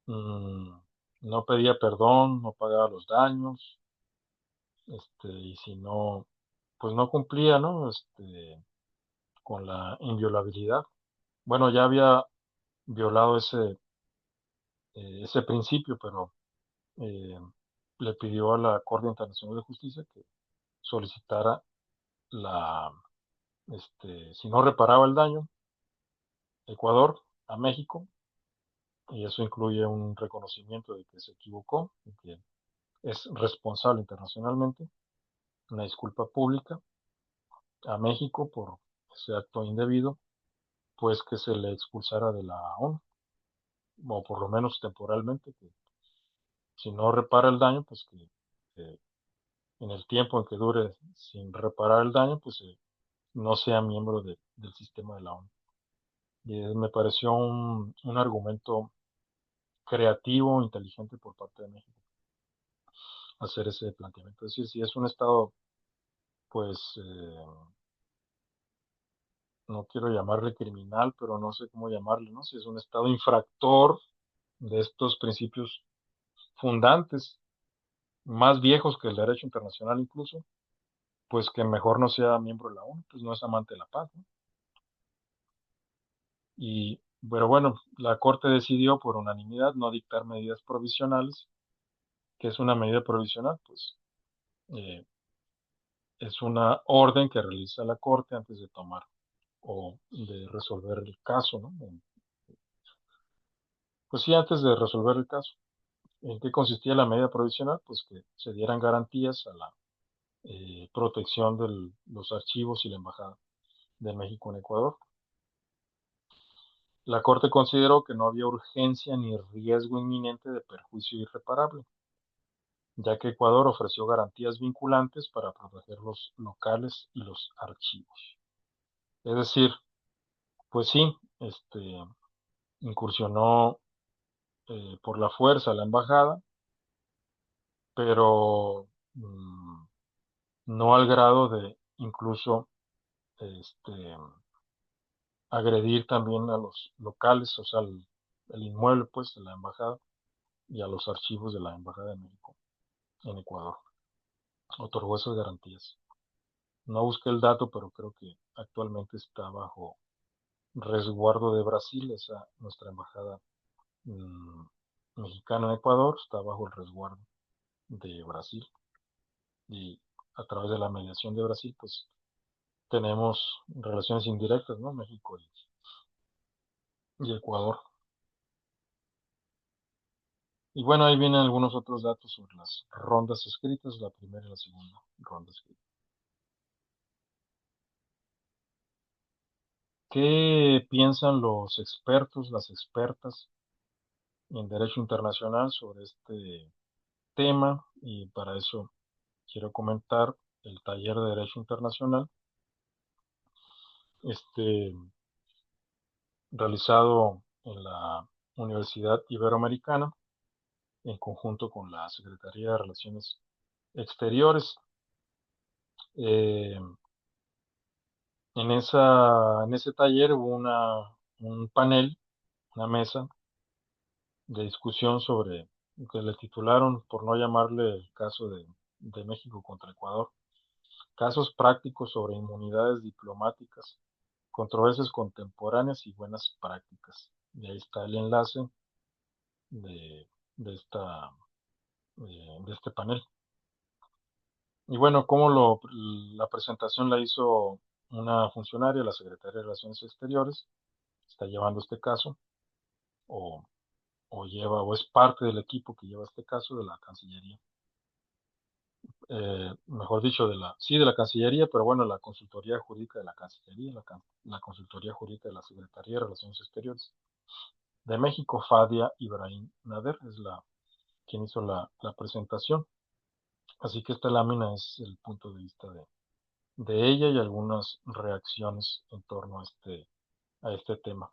mm, no pedía perdón, no pagaba los daños, y si no, pues no cumplía, ¿no?, con la inviolabilidad. Bueno, ya había violado ese principio, pero eh, le pidió a la Corte Internacional de Justicia que solicitara la si no reparaba el daño, Ecuador a México, y eso incluye un reconocimiento de que se equivocó, de que es responsable internacionalmente, una disculpa pública a México por ese acto indebido, pues que se le expulsara de la ONU, o por lo menos temporalmente, que si no repara el daño, pues que en el tiempo en que dure sin reparar el daño, pues no sea miembro del sistema de la ONU. Y me pareció un argumento creativo, inteligente por parte de México hacer ese planteamiento. Es decir, si es un Estado, pues no quiero llamarle criminal, pero no sé cómo llamarle, ¿no? Si es un Estado infractor de estos principios fundantes, más viejos que el derecho internacional incluso, pues que mejor no sea miembro de la ONU, pues no es amante de la paz, ¿no? Pero bueno, la Corte decidió por unanimidad no dictar medidas provisionales. ¿Que es una medida provisional? Pues eh, es una orden que realiza la Corte antes de tomar o de resolver el caso, ¿no? Pues sí, antes de resolver el caso. ¿En qué consistía la medida provisional? Pues que se dieran garantías a la protección de los archivos y la Embajada de México en Ecuador. La Corte consideró que no había urgencia ni riesgo inminente de perjuicio irreparable, ya que Ecuador ofreció garantías vinculantes para proteger los locales y los archivos. Es decir, pues sí, incursionó por la fuerza la embajada, pero no al grado de incluso este, agredir también a los locales, o sea, el inmueble pues de la embajada y a los archivos de la Embajada de México en Ecuador. Otorgó esas garantías. No busqué el dato, pero creo que actualmente está bajo resguardo de Brasil, esa nuestra embajada mmm, mexicana en Ecuador está bajo el resguardo de Brasil y a través de la mediación de Brasil, pues tenemos relaciones indirectas, ¿no? México y Ecuador. Y bueno, ahí vienen algunos otros datos sobre las rondas escritas, la primera y la segunda ronda escrita. ¿Qué piensan los expertos, las expertas en derecho internacional sobre este tema? Y para eso quiero comentar el taller de Derecho Internacional, este, realizado en la Universidad Iberoamericana, en conjunto con la Secretaría de Relaciones Exteriores. Eh, en ese taller hubo un panel, una mesa de discusión sobre lo que le titularon, por no llamarle el caso de México contra Ecuador, casos prácticos sobre inmunidades diplomáticas, controversias contemporáneas y buenas prácticas. Y ahí está el enlace de, de esta, de este panel. Y bueno, la presentación la hizo una funcionaria, la Secretaría de Relaciones Exteriores, está llevando este caso, o, o es parte del equipo que lleva este caso de la Cancillería. Mejor dicho, de la Cancillería, pero bueno, la consultoría jurídica de la Cancillería, la consultoría jurídica de la Secretaría de Relaciones Exteriores de México, Fadia Ibrahim Nader, es quien hizo la presentación. Así que esta lámina es el punto de vista de ella y algunas reacciones en torno a este tema.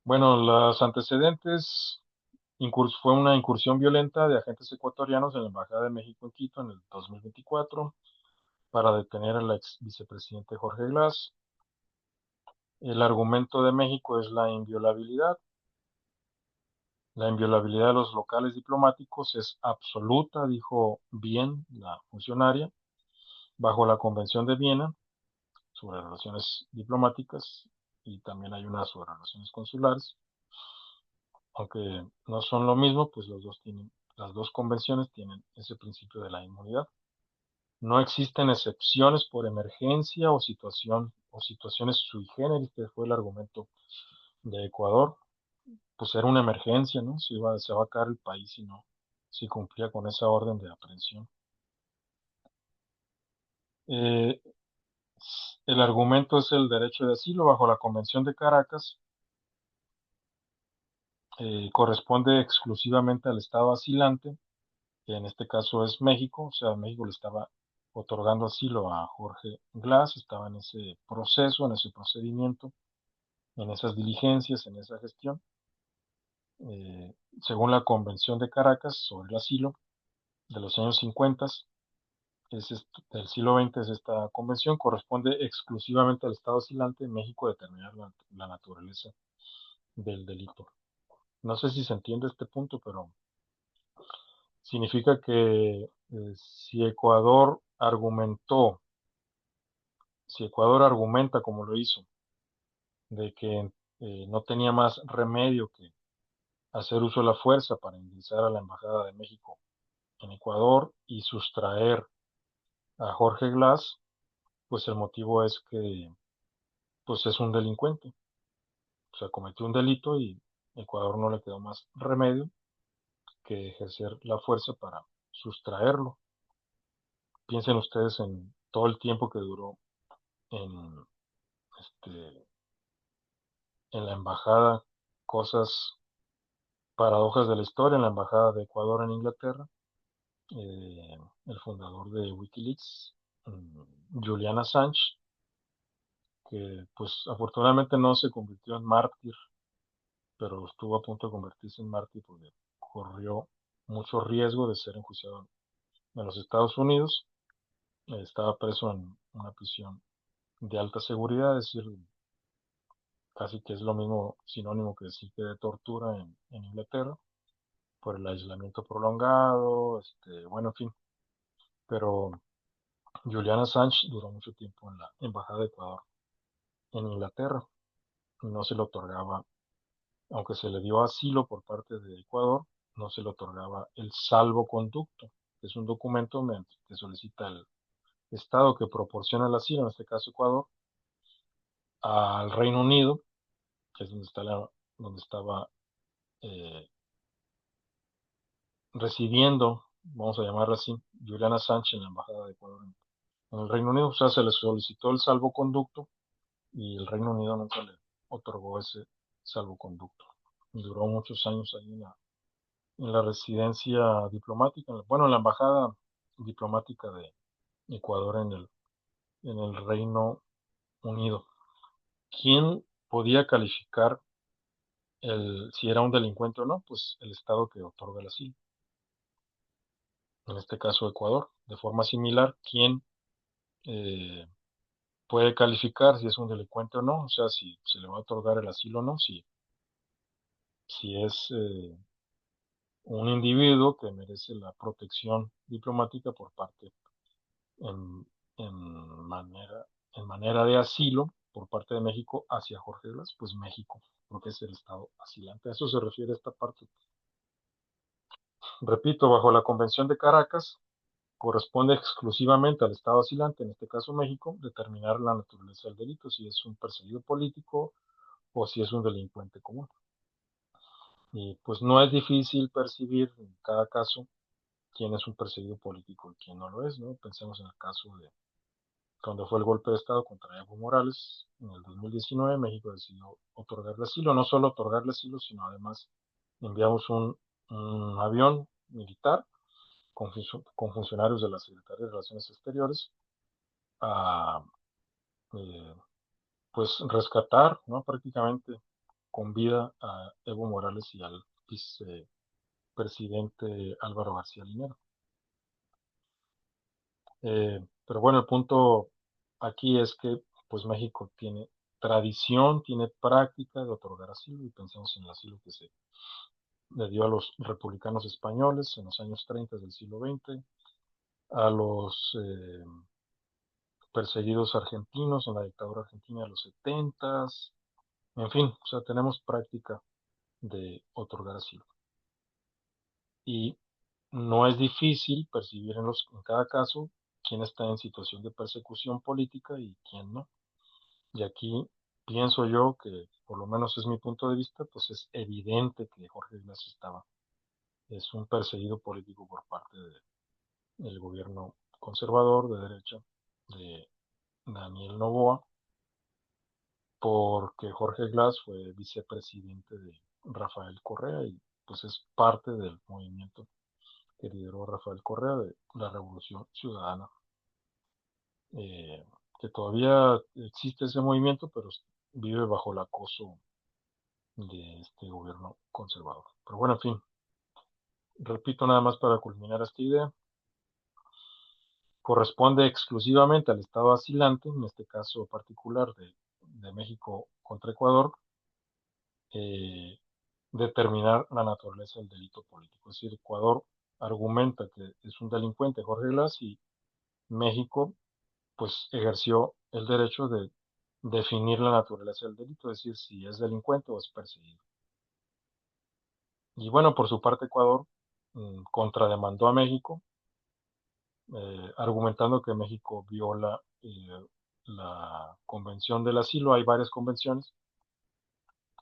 Bueno, los antecedentes fue una incursión violenta de agentes ecuatorianos en la Embajada de México en Quito en el 2024 para detener al ex vicepresidente Jorge Glass. El argumento de México es la inviolabilidad. La inviolabilidad de los locales diplomáticos es absoluta, dijo bien la funcionaria, bajo la Convención de Viena sobre relaciones diplomáticas y también hay una sobre relaciones consulares. Aunque no son lo mismo, pues las dos convenciones tienen ese principio de la inmunidad. No existen excepciones por emergencia o situaciones sui generis, que fue el argumento de Ecuador. Pues era una emergencia, ¿no? Se va a caer el país si cumplía con esa orden de aprehensión. Eh, el argumento es el derecho de asilo bajo la Convención de Caracas. Corresponde exclusivamente al Estado asilante, que en este caso es México. O sea, México le estaba otorgando asilo a Jorge Glass, estaba en ese proceso, en ese procedimiento, en esas diligencias, en esa gestión. Según la Convención de Caracas sobre el asilo de los años 50, del siglo XX, es esta convención, corresponde exclusivamente al Estado asilante en México determinar la naturaleza del delito. No sé si se entiende este punto, pero significa que si Ecuador argumenta como lo hizo, de que no tenía más remedio que hacer uso de la fuerza para ingresar a la Embajada de México en Ecuador y sustraer a Jorge Glass, pues el motivo es que pues es un delincuente. O sea, cometió un delito y a Ecuador no le quedó más remedio que ejercer la fuerza para sustraerlo. Piensen ustedes en todo el tiempo que duró en, este, en la embajada, cosas, paradojas de la historia, en la embajada de Ecuador en Inglaterra, el fundador de Wikileaks, Julian Assange, que pues afortunadamente no se convirtió en mártir, pero estuvo a punto de convertirse en mártir porque corrió mucho riesgo de ser enjuiciado en los Estados Unidos. Estaba preso en una prisión de alta seguridad, es decir, casi que es lo mismo, sinónimo que decir que de tortura en Inglaterra, por el aislamiento prolongado, bueno, en fin. Pero Julian Assange duró mucho tiempo en la Embajada de Ecuador en Inglaterra y no se le otorgaba, aunque se le dio asilo por parte de Ecuador, no se le otorgaba el salvoconducto, que es un documento que solicita el Estado que proporciona el asilo, en este caso Ecuador, al Reino Unido, que es donde estaba eh, residiendo, vamos a llamarlo así, Juliana Sánchez en la Embajada de Ecuador en el Reino Unido. O sea, se le solicitó el salvoconducto y el Reino Unido nunca le otorgó ese salvoconducto. Y duró muchos años ahí en la residencia diplomática, bueno, en la Embajada diplomática de Ecuador en el Reino Unido. ¿Quién podía calificar si era un delincuente o no? Pues el Estado que otorga el asilo, en este caso Ecuador. De forma similar, ¿quién eh, puede calificar si es un delincuente o no? O sea, si se le va a otorgar el asilo o no, si es un individuo que merece la protección diplomática por parte en, en manera, en manera de asilo por parte de México hacia Jorge Glass, pues México, porque es el Estado asilante. A eso se refiere esta parte. Repito, bajo la Convención de Caracas, corresponde exclusivamente al Estado asilante, en este caso México, determinar la naturaleza del delito, si es un perseguido político o si es un delincuente común. Y pues no es difícil percibir en cada caso quién es un perseguido político y quién no lo es, ¿no? Pensemos en el caso de cuando fue el golpe de Estado contra Evo Morales en el 2019, México decidió otorgarle asilo, no solo otorgarle asilo, sino además enviamos un avión militar con funcionarios de la Secretaría de Relaciones Exteriores a eh, pues rescatar, ¿no? Prácticamente con vida a Evo Morales y al vicepresidente Álvaro García Linero. Pero bueno, el punto aquí es que pues México tiene tradición, tiene práctica de otorgar asilo, y pensamos en el asilo que se le dio a los republicanos españoles en los años 30 del siglo XX, a los perseguidos argentinos en la dictadura argentina de los 70. En fin, o sea, tenemos práctica de otorgar asilo. Y no es difícil percibir en cada caso quién está en situación de persecución política y quién no. Y aquí pienso yo que, por lo menos es mi punto de vista, pues es evidente que Jorge Glass es un perseguido político por parte del gobierno conservador de derecha de Daniel Noboa, porque Jorge Glass fue vicepresidente de Rafael Correa y pues es parte del movimiento que lideró Rafael Correa de la Revolución Ciudadana, eh, que todavía existe ese movimiento, pero vive bajo el acoso de este gobierno conservador. Pero bueno, en fin, repito nada más para culminar esta idea, corresponde exclusivamente al Estado asilante, en este caso particular de México contra Ecuador, eh, determinar la naturaleza del delito político. Es decir, Ecuador argumenta que es un delincuente Jorge Glass y México pues ejerció el derecho de definir la naturaleza del delito, es decir, si es delincuente o es perseguido. Y bueno, por su parte Ecuador contrademandó a México, argumentando que México viola la Convención del Asilo. Hay varias convenciones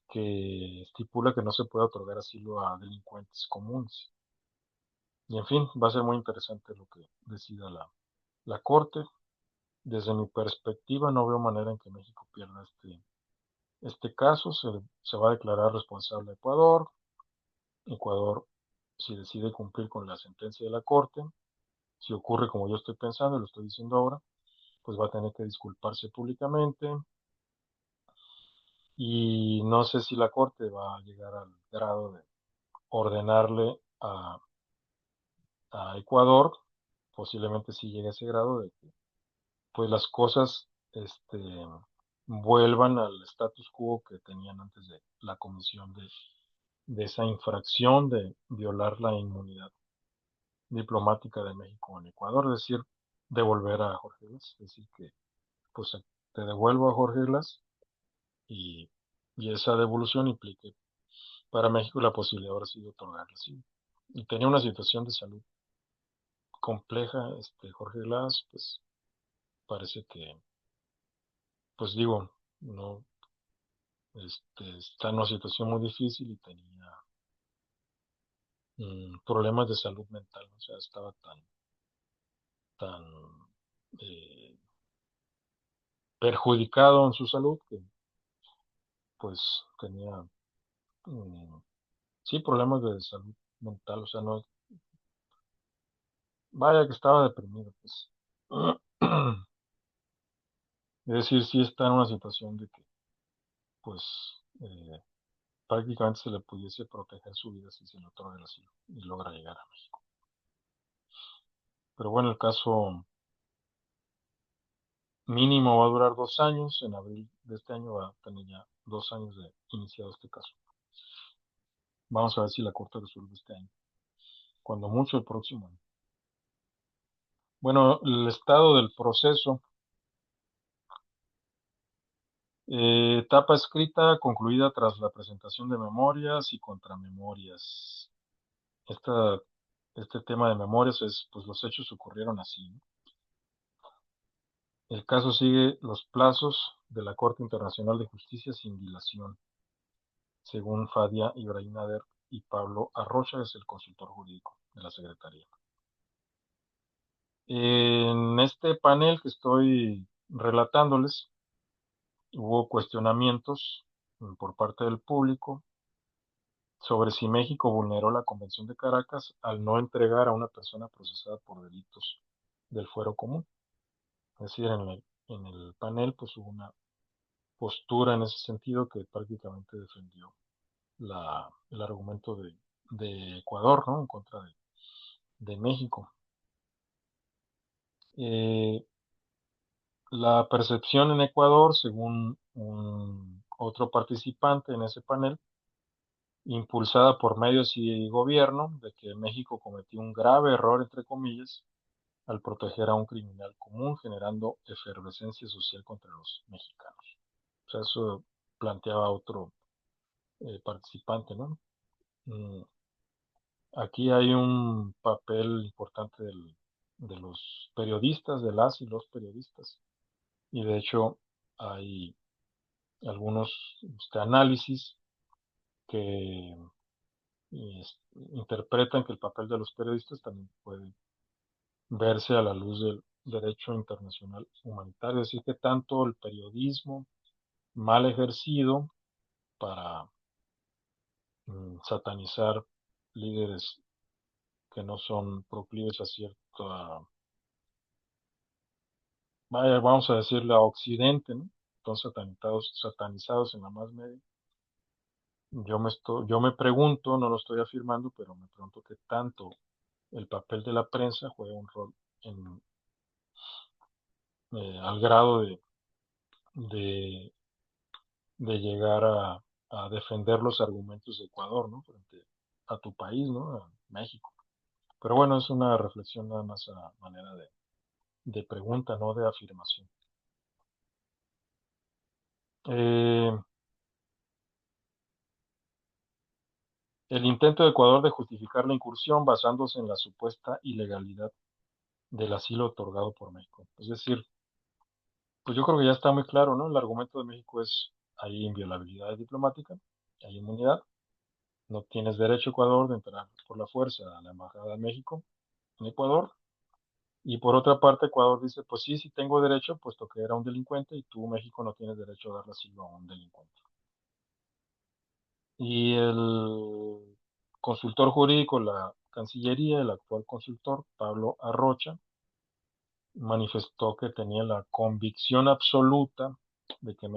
que estipula que no se puede otorgar asilo a delincuentes comunes. Y en fin, va a ser muy interesante lo que decida la Corte. Desde mi perspectiva, no veo manera en que México pierda este caso. Se va a declarar responsable a Ecuador. Ecuador, si decide cumplir con la sentencia de la Corte, si ocurre como yo estoy pensando y lo estoy diciendo ahora, pues va a tener que disculparse públicamente. Y no sé si la Corte va a llegar al grado de ordenarle a Ecuador, posiblemente sí llegue a ese grado de que pues las cosas vuelvan al status quo que tenían antes de la comisión de esa infracción de violar la inmunidad diplomática de México en Ecuador, es decir, devolver a Jorge Glass, es decir, que pues te devuelvo a Jorge Glass y, y esa devolución implique para México la posibilidad ahora sí de otorgarle asilo. Y tenía una situación de salud compleja, Jorge Glass, pues parece que, pues digo, no, está en una situación muy difícil y tenía problemas de salud mental, o sea, estaba tan eh, perjudicado en su salud que pues tenía, mm, sí, problemas de salud mental, o sea, no, vaya que estaba deprimido, pues. Es decir, sí está en una situación de que, pues, prácticamente se le pudiese proteger su vida si se le otorga el asilo y logra llegar a México. Pero bueno, el caso mínimo va a durar 2 años. En abril de este año va a tener ya 2 años de iniciado este caso. Vamos a ver si la Corte resuelve este año. Cuando mucho el próximo año. Bueno, el estado del proceso. Etapa escrita concluida tras la presentación de memorias y contramemorias. Este tema de memorias es, pues los hechos ocurrieron así, ¿no? El caso sigue los plazos de la Corte Internacional de Justicia sin dilación, según Fadia Ibrahim Nader y Pablo Arrocha, que es el consultor jurídico de la Secretaría. En este panel que estoy relatándoles, hubo cuestionamientos por parte del público sobre si México vulneró la Convención de Caracas al no entregar a una persona procesada por delitos del fuero común. Es decir, en el panel pues hubo una postura en ese sentido que prácticamente defendió el argumento de Ecuador, ¿no? En contra de México. Eh, la percepción en Ecuador, según otro participante en ese panel, impulsada por medios y gobierno, de que México cometió un grave error, entre comillas, al proteger a un criminal común, generando efervescencia social contra los mexicanos. O sea, eso planteaba otro participante, ¿no? Mm, Aquí hay un papel importante los periodistas, de las y los periodistas. Y de hecho hay algunos análisis que interpretan que el papel de los periodistas también puede verse a la luz del derecho internacional humanitario. Es decir, que tanto el periodismo mal ejercido para satanizar líderes que no son proclives a cierta, vaya, vamos a decirle a Occidente, ¿no? Son satanizados en la más media. Yo me pregunto, no lo estoy afirmando, pero me pregunto qué tanto el papel de la prensa juega un rol en, al grado de, de llegar a defender los argumentos de Ecuador, ¿no? Frente a tu país, ¿no? A México. Pero bueno, es una reflexión nada más a manera de pregunta, no de afirmación. Eh, el intento de Ecuador de justificar la incursión basándose en la supuesta ilegalidad del asilo otorgado por México. Es decir, pues yo creo que ya está muy claro, ¿no? El argumento de México es, hay inviolabilidad diplomática, hay inmunidad, no tienes derecho, Ecuador, de entrar por la fuerza a la Embajada de México en Ecuador. Y por otra parte, Ecuador dice, pues sí, sí tengo derecho, puesto que era un delincuente, y tú, México, no tienes derecho a darle asilo a un delincuente. Y el consultor jurídico, la Cancillería, el actual consultor, Pablo Arrocha, manifestó que tenía la convicción absoluta de que a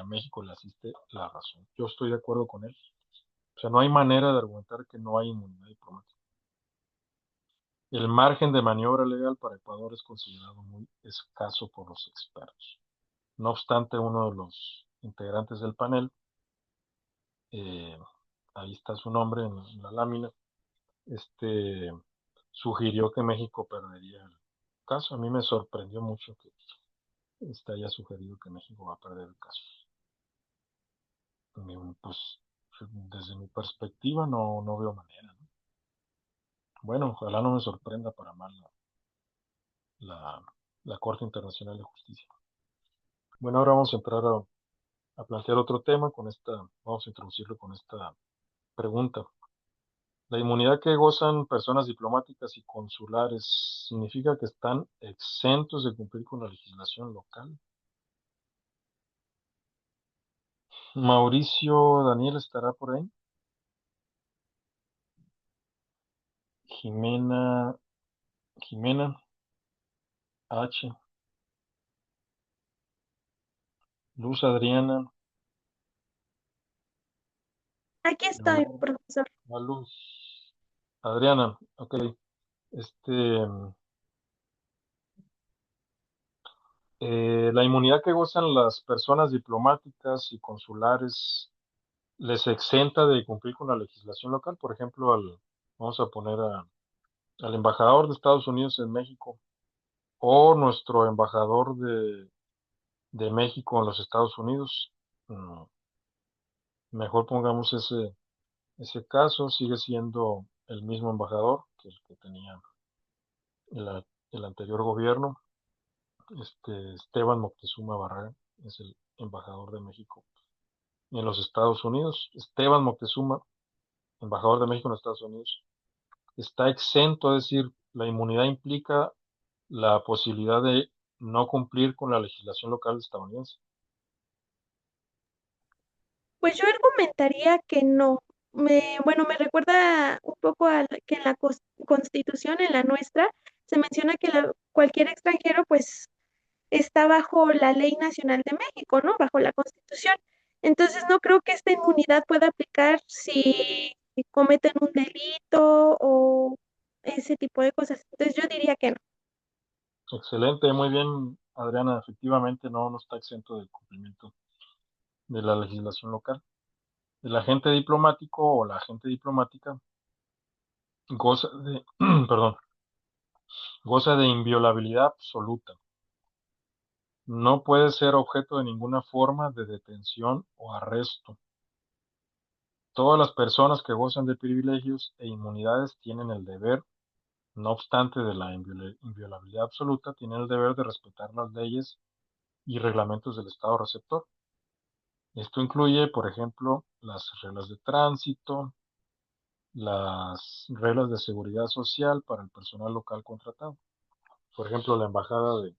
México le asiste la razón. Yo estoy de acuerdo con él. O sea, no hay manera de argumentar que no hay inmunidad diplomática. El margen de maniobra legal para Ecuador es considerado muy escaso por los expertos. No obstante, uno de los integrantes del panel, eh, ahí está su nombre en la lámina, este, sugirió que México perdería el caso. A mí me sorprendió mucho que haya sugerido que México va a perder el caso. Pues desde mi perspectiva no veo manera, ¿no? Bueno, ojalá no me sorprenda para mal la, la Corte Internacional de Justicia. Bueno, ahora vamos a entrar a plantear otro tema vamos a introducirlo con esta pregunta. La inmunidad que gozan personas diplomáticas y consulares significa que están exentos de cumplir con la legislación local. Mauricio Daniel estará por ahí. Jimena, Jimena H. Luz Adriana,
Aquí estoy,
Leonor,
profesor.
la Luz. Adriana, ok. Este, la inmunidad que gozan las personas diplomáticas y consulares les exenta de cumplir con la legislación local. Por ejemplo, vamos a poner al embajador de Estados Unidos en México o nuestro embajador de México en los Estados Unidos. Mm, Mejor pongamos ese caso, sigue siendo el mismo embajador que el que tenía el anterior gobierno. Esteban Moctezuma Barragán es el embajador de México en los Estados Unidos. Esteban Moctezuma, embajador de México en los Estados Unidos, está exento, es decir, la inmunidad implica la posibilidad de no cumplir con la legislación local estadounidense.
Pues yo argumentaría que no. Bueno, me recuerda un poco a que en la Constitución, en la nuestra, se menciona que cualquier extranjero pues está bajo la ley nacional de México, ¿no? Bajo la Constitución. Entonces no creo que esta inmunidad pueda aplicar si cometen un delito o ese tipo de cosas. Entonces yo diría que no.
Excelente, muy bien, Adriana. Efectivamente, no está exento del cumplimiento de la legislación local. El agente diplomático o la agente diplomática goza de, perdón, goza de inviolabilidad absoluta. No puede ser objeto de ninguna forma de detención o arresto. Todas las personas que gozan de privilegios e inmunidades tienen el deber no obstante de la inviolabilidad absoluta, tienen el deber de respetar las leyes y reglamentos del Estado receptor. Esto incluye, por ejemplo, las reglas de tránsito, las reglas de seguridad social para el personal local contratado. Por ejemplo, la Embajada de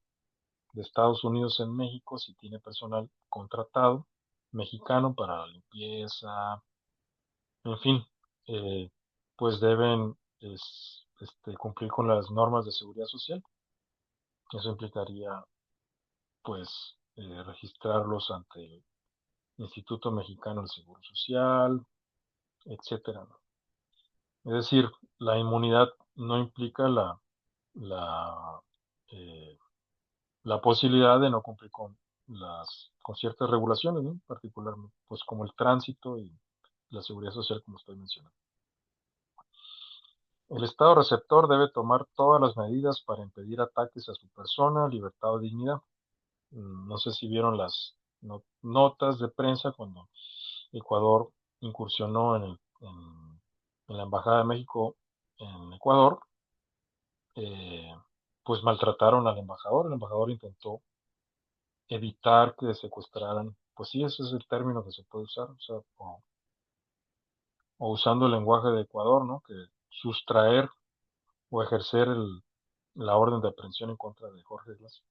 Estados Unidos en México, si tiene personal contratado mexicano para la limpieza, en fin, eh, pues deben cumplir con las normas de seguridad social. Eso implicaría, pues, registrarlos ante el Instituto Mexicano del Seguro Social, etcétera, ¿no? Es decir, la inmunidad no implica la, eh, la posibilidad de no cumplir con ciertas regulaciones, ¿no? Particularmente, pues como el tránsito y la seguridad social, como estoy mencionando. El Estado receptor debe tomar todas las medidas para impedir ataques a su persona, libertad o dignidad. No sé si vieron las notas de prensa cuando Ecuador incursionó en la Embajada de México en Ecuador, eh, pues maltrataron al embajador. El embajador intentó evitar que secuestraran, pues sí, ese es el término que se puede usar, o sea, o usando el lenguaje de Ecuador, ¿no? Que sustraer o ejercer la orden de aprehensión en contra de Jorge Glass.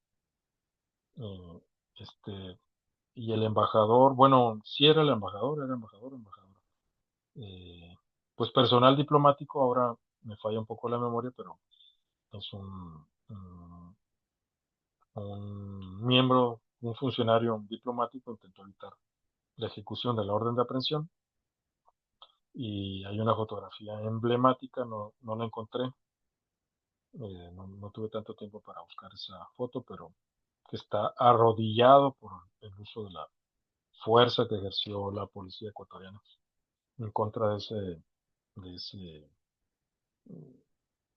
Eh, este, y el embajador, bueno, sí era el embajador, era embajador, embajador. Eh, pues personal diplomático, ahora me falla un poco la memoria, pero es un miembro, un funcionario diplomático intentó evitar la ejecución de la orden de aprehensión y hay una fotografía emblemática, no la encontré, no tuve tanto tiempo para buscar esa foto, pero que está arrodillado por el uso de la fuerza que ejerció la policía ecuatoriana en contra de ese,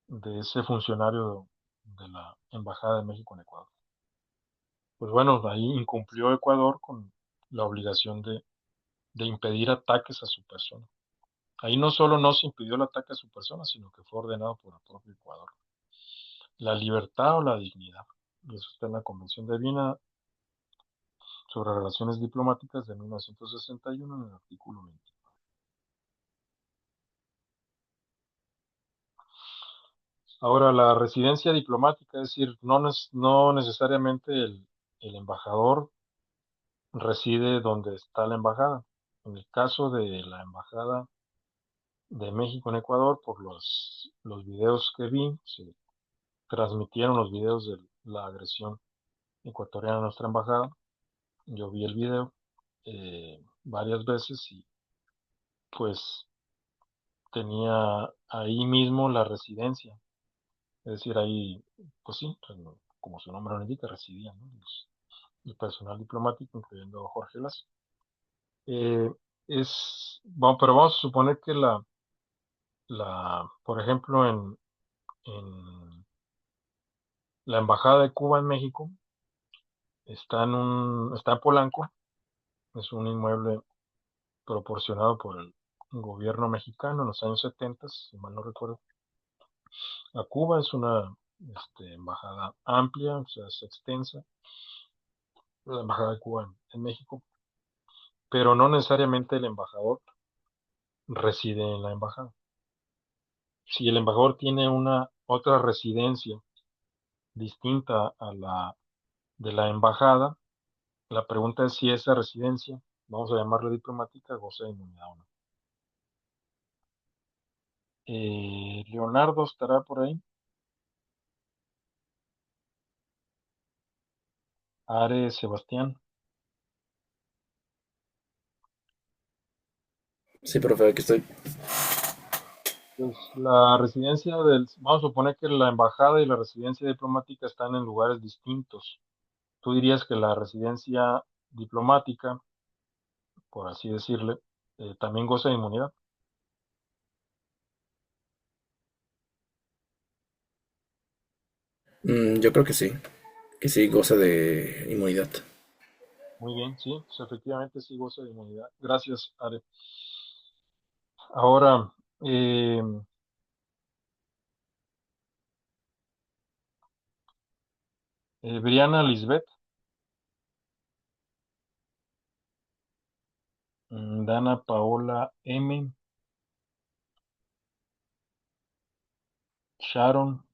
de ese funcionario de la Embajada de México en Ecuador. Pues bueno, ahí incumplió Ecuador con la obligación de impedir ataques a su persona. Ahí no solo no se impidió el ataque a su persona, sino que fue ordenado por el propio Ecuador. La libertad o la dignidad. Y eso está en la Convención de Viena sobre Relaciones Diplomáticas de 1961 en el artículo 20. Ahora, la residencia diplomática, es decir, no necesariamente el embajador reside donde está la embajada. En el caso de la Embajada de México en Ecuador, por los videos que vi, se transmitieron los videos de la agresión ecuatoriana a nuestra embajada. Yo vi el video varias veces y pues tenía ahí mismo la residencia. Es decir, ahí, pues sí, pues, como su nombre lo indica, residían, ¿no? El personal diplomático, incluyendo a Jorge Lazo. Eh, bueno, pero vamos a suponer que por ejemplo, en la Embajada de Cuba en México está en Polanco, es un inmueble proporcionado por el gobierno mexicano en los años 70, si mal no recuerdo, a Cuba. Es una embajada amplia, o sea, es extensa, la Embajada de Cuba en México, pero no necesariamente el embajador reside en la embajada. Si el embajador tiene una otra residencia distinta a la de la embajada, la pregunta es si esa residencia, vamos a llamarla diplomática, goza de inmunidad o no. Leonardo estará por ahí. Are Sebastián.
Sí, profe, aquí estoy.
Pues la residencia vamos a suponer que la embajada y la residencia diplomática están en lugares distintos. Tú dirías que la residencia diplomática, por así decirle, también goza de inmunidad.
Yo creo que sí, goza de inmunidad.
Muy bien, sí, pues efectivamente sí goza de inmunidad. Gracias, Are. Ahora, eh, Briana Lisbeth, Dana Paola M, Sharon,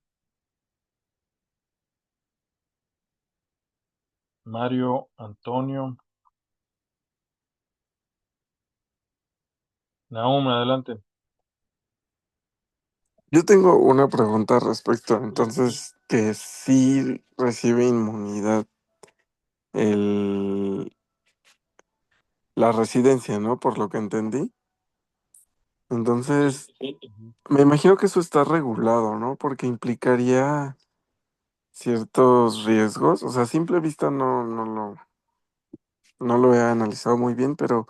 Mario Antonio, Nahum, adelante.
Yo tengo una pregunta respecto, entonces, que sí recibe inmunidad el, la residencia, ¿no? Por lo que entendí. Entonces,
Ujú.
me imagino que eso está regulado, ¿no? Porque implicaría ciertos riesgos. O sea, a simple vista no lo he analizado muy bien, pero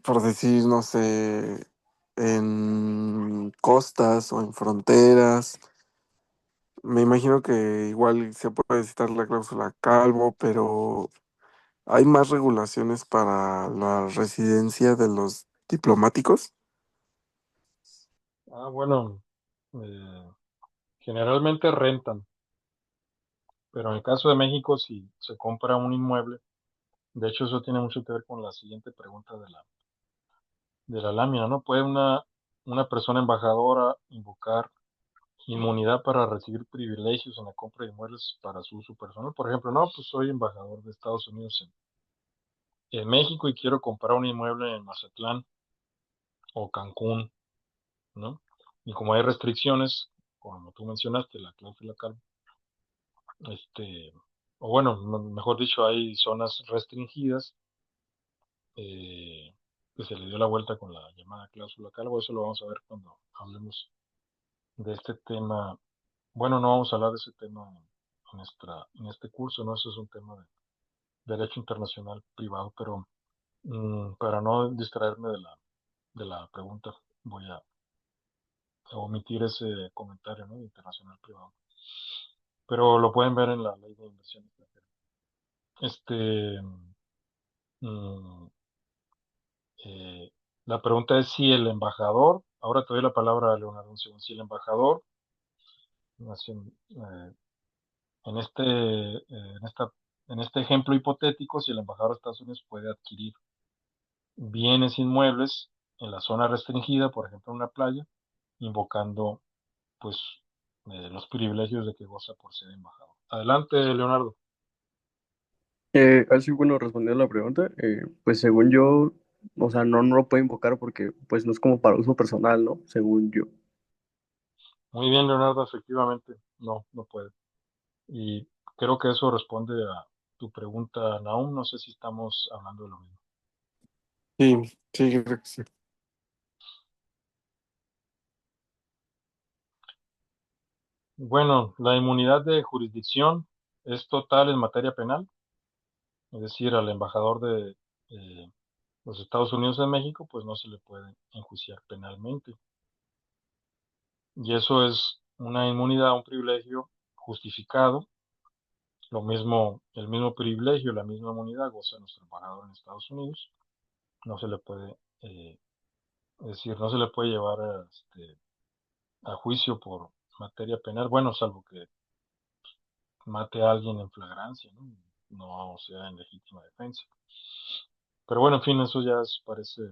por decir, no sé, en costas o en fronteras, me imagino que igual se puede citar la cláusula calvo, pero hay más regulaciones para la residencia de los diplomáticos.
Bueno, generalmente rentan, pero en el caso de México, si se compra un inmueble, de hecho eso tiene mucho que ver con la siguiente pregunta de la lámina, ¿no? ¿Puede una persona embajadora invocar inmunidad para recibir privilegios en la compra de inmuebles para su uso personal? Por ejemplo, no, pues soy embajador de Estados Unidos en México y quiero comprar un inmueble en Mazatlán o Cancún, ¿no? Y como hay restricciones, como tú mencionaste, la cláusula CAL, este, o bueno, mejor dicho, hay zonas restringidas, eh, que se le dio la vuelta con la llamada cláusula calvo. Eso lo vamos a ver cuando hablemos de este tema. Bueno, no vamos a hablar de ese tema en este curso, ¿no? Eso es un tema de derecho internacional privado, pero para no distraerme de la pregunta, voy a omitir ese comentario, ¿no? De internacional privado. Pero lo pueden ver en la ley de inversión extranjera. Este, mm, eh, la pregunta es si el embajador, ahora te doy la palabra a Leonardo un segundo, si el embajador, en este ejemplo hipotético, si el embajador de Estados Unidos puede adquirir bienes inmuebles en la zona restringida, por ejemplo en una playa, invocando pues los privilegios de que goza por ser embajador. Adelante, Leonardo.
Así, bueno, respondiendo a la pregunta, pues según yo, o sea, no lo puede invocar porque pues no es como para uso personal, ¿no? Según yo.
Muy bien, Leonardo, efectivamente, no puede. Y creo que eso responde a tu pregunta, Naum. No sé si estamos hablando de lo mismo.
Sí, sí, creo que sí.
Bueno, la inmunidad de jurisdicción es total en materia penal, es decir, al embajador de los Estados Unidos en México, pues no se le puede enjuiciar penalmente. Y eso es una inmunidad, un privilegio justificado. Lo mismo, el mismo privilegio, la misma inmunidad goza nuestro embajador en Estados Unidos. No se le puede, es decir, no se le puede llevar a juicio por materia penal, bueno, salvo que mate a alguien en flagrancia, ¿no? No sea en legítima defensa. Pero bueno, en fin, eso ya parece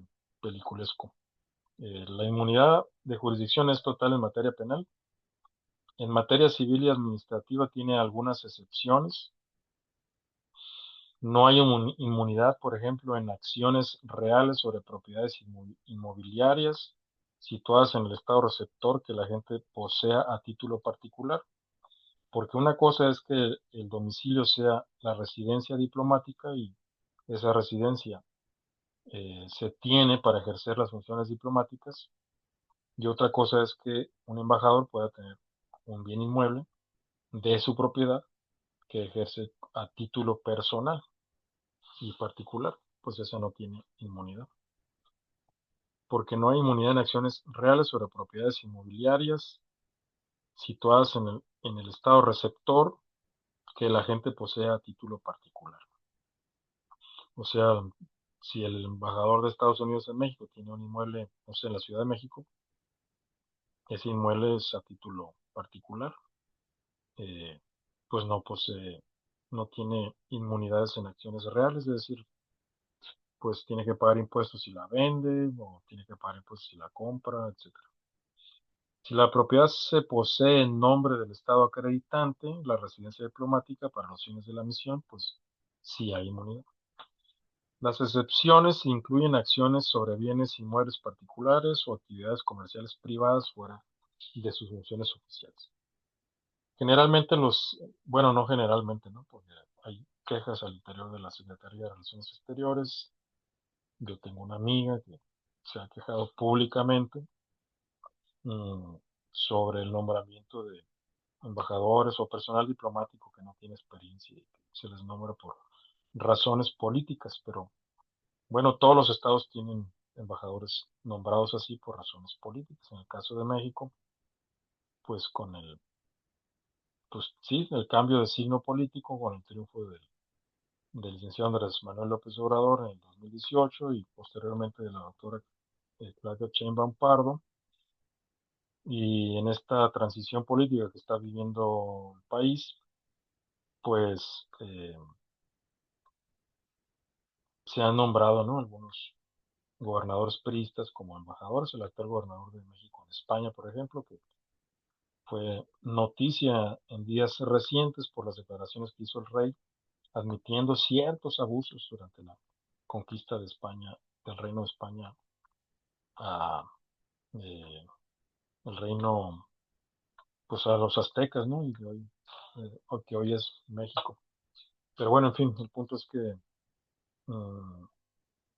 peliculesco. La inmunidad de jurisdicción es total en materia penal. En materia civil y administrativa tiene algunas excepciones. No hay inmunidad, por ejemplo, en acciones reales sobre propiedades inmobiliarias situadas en el estado receptor que la gente posea a título particular. Porque una cosa es que el domicilio sea la residencia diplomática y esa residencia se tiene para ejercer las funciones diplomáticas, y otra cosa es que un embajador pueda tener un bien inmueble de su propiedad que ejerce a título personal y particular, pues esa no tiene inmunidad, porque no hay inmunidad en acciones reales sobre propiedades inmobiliarias situadas en el estado receptor que la gente posea a título particular. O sea, si el embajador de Estados Unidos en México tiene un inmueble, no sé, en la Ciudad de México, ese inmueble es a título particular. Eh, pues no posee, no tiene inmunidades en acciones reales, es decir, pues tiene que pagar impuestos si la vende o tiene que pagar impuestos si la compra, etcétera. Si la propiedad se posee en nombre del Estado acreditante, la residencia diplomática para los fines de la misión, pues sí hay inmunidad. Las excepciones incluyen acciones sobre bienes inmuebles particulares o actividades comerciales privadas fuera de sus funciones oficiales. Generalmente bueno, no generalmente, ¿no? Porque hay quejas al interior de la Secretaría de Relaciones Exteriores. Yo tengo una amiga que se ha quejado públicamente mm, sobre el nombramiento de embajadores o personal diplomático que no tiene experiencia y que se les nombra por razones políticas, pero bueno, todos los estados tienen embajadores nombrados así por razones políticas. En el caso de México, pues pues sí, el cambio de signo político con el triunfo del licenciado Andrés Manuel López Obrador en el 2018 y posteriormente de la doctora Claudia Sheinbaum Pardo. Y en esta transición política que está viviendo el país, pues se han nombrado, ¿no?, algunos gobernadores priistas como embajadores. El actual gobernador de México en España, por ejemplo, que fue noticia en días recientes por las declaraciones que hizo el rey, admitiendo ciertos abusos durante la conquista de España, del Reino de España a eh, el reino, pues a los aztecas, ¿no? Y que hoy es México. Pero bueno, en fin, el punto es que mm,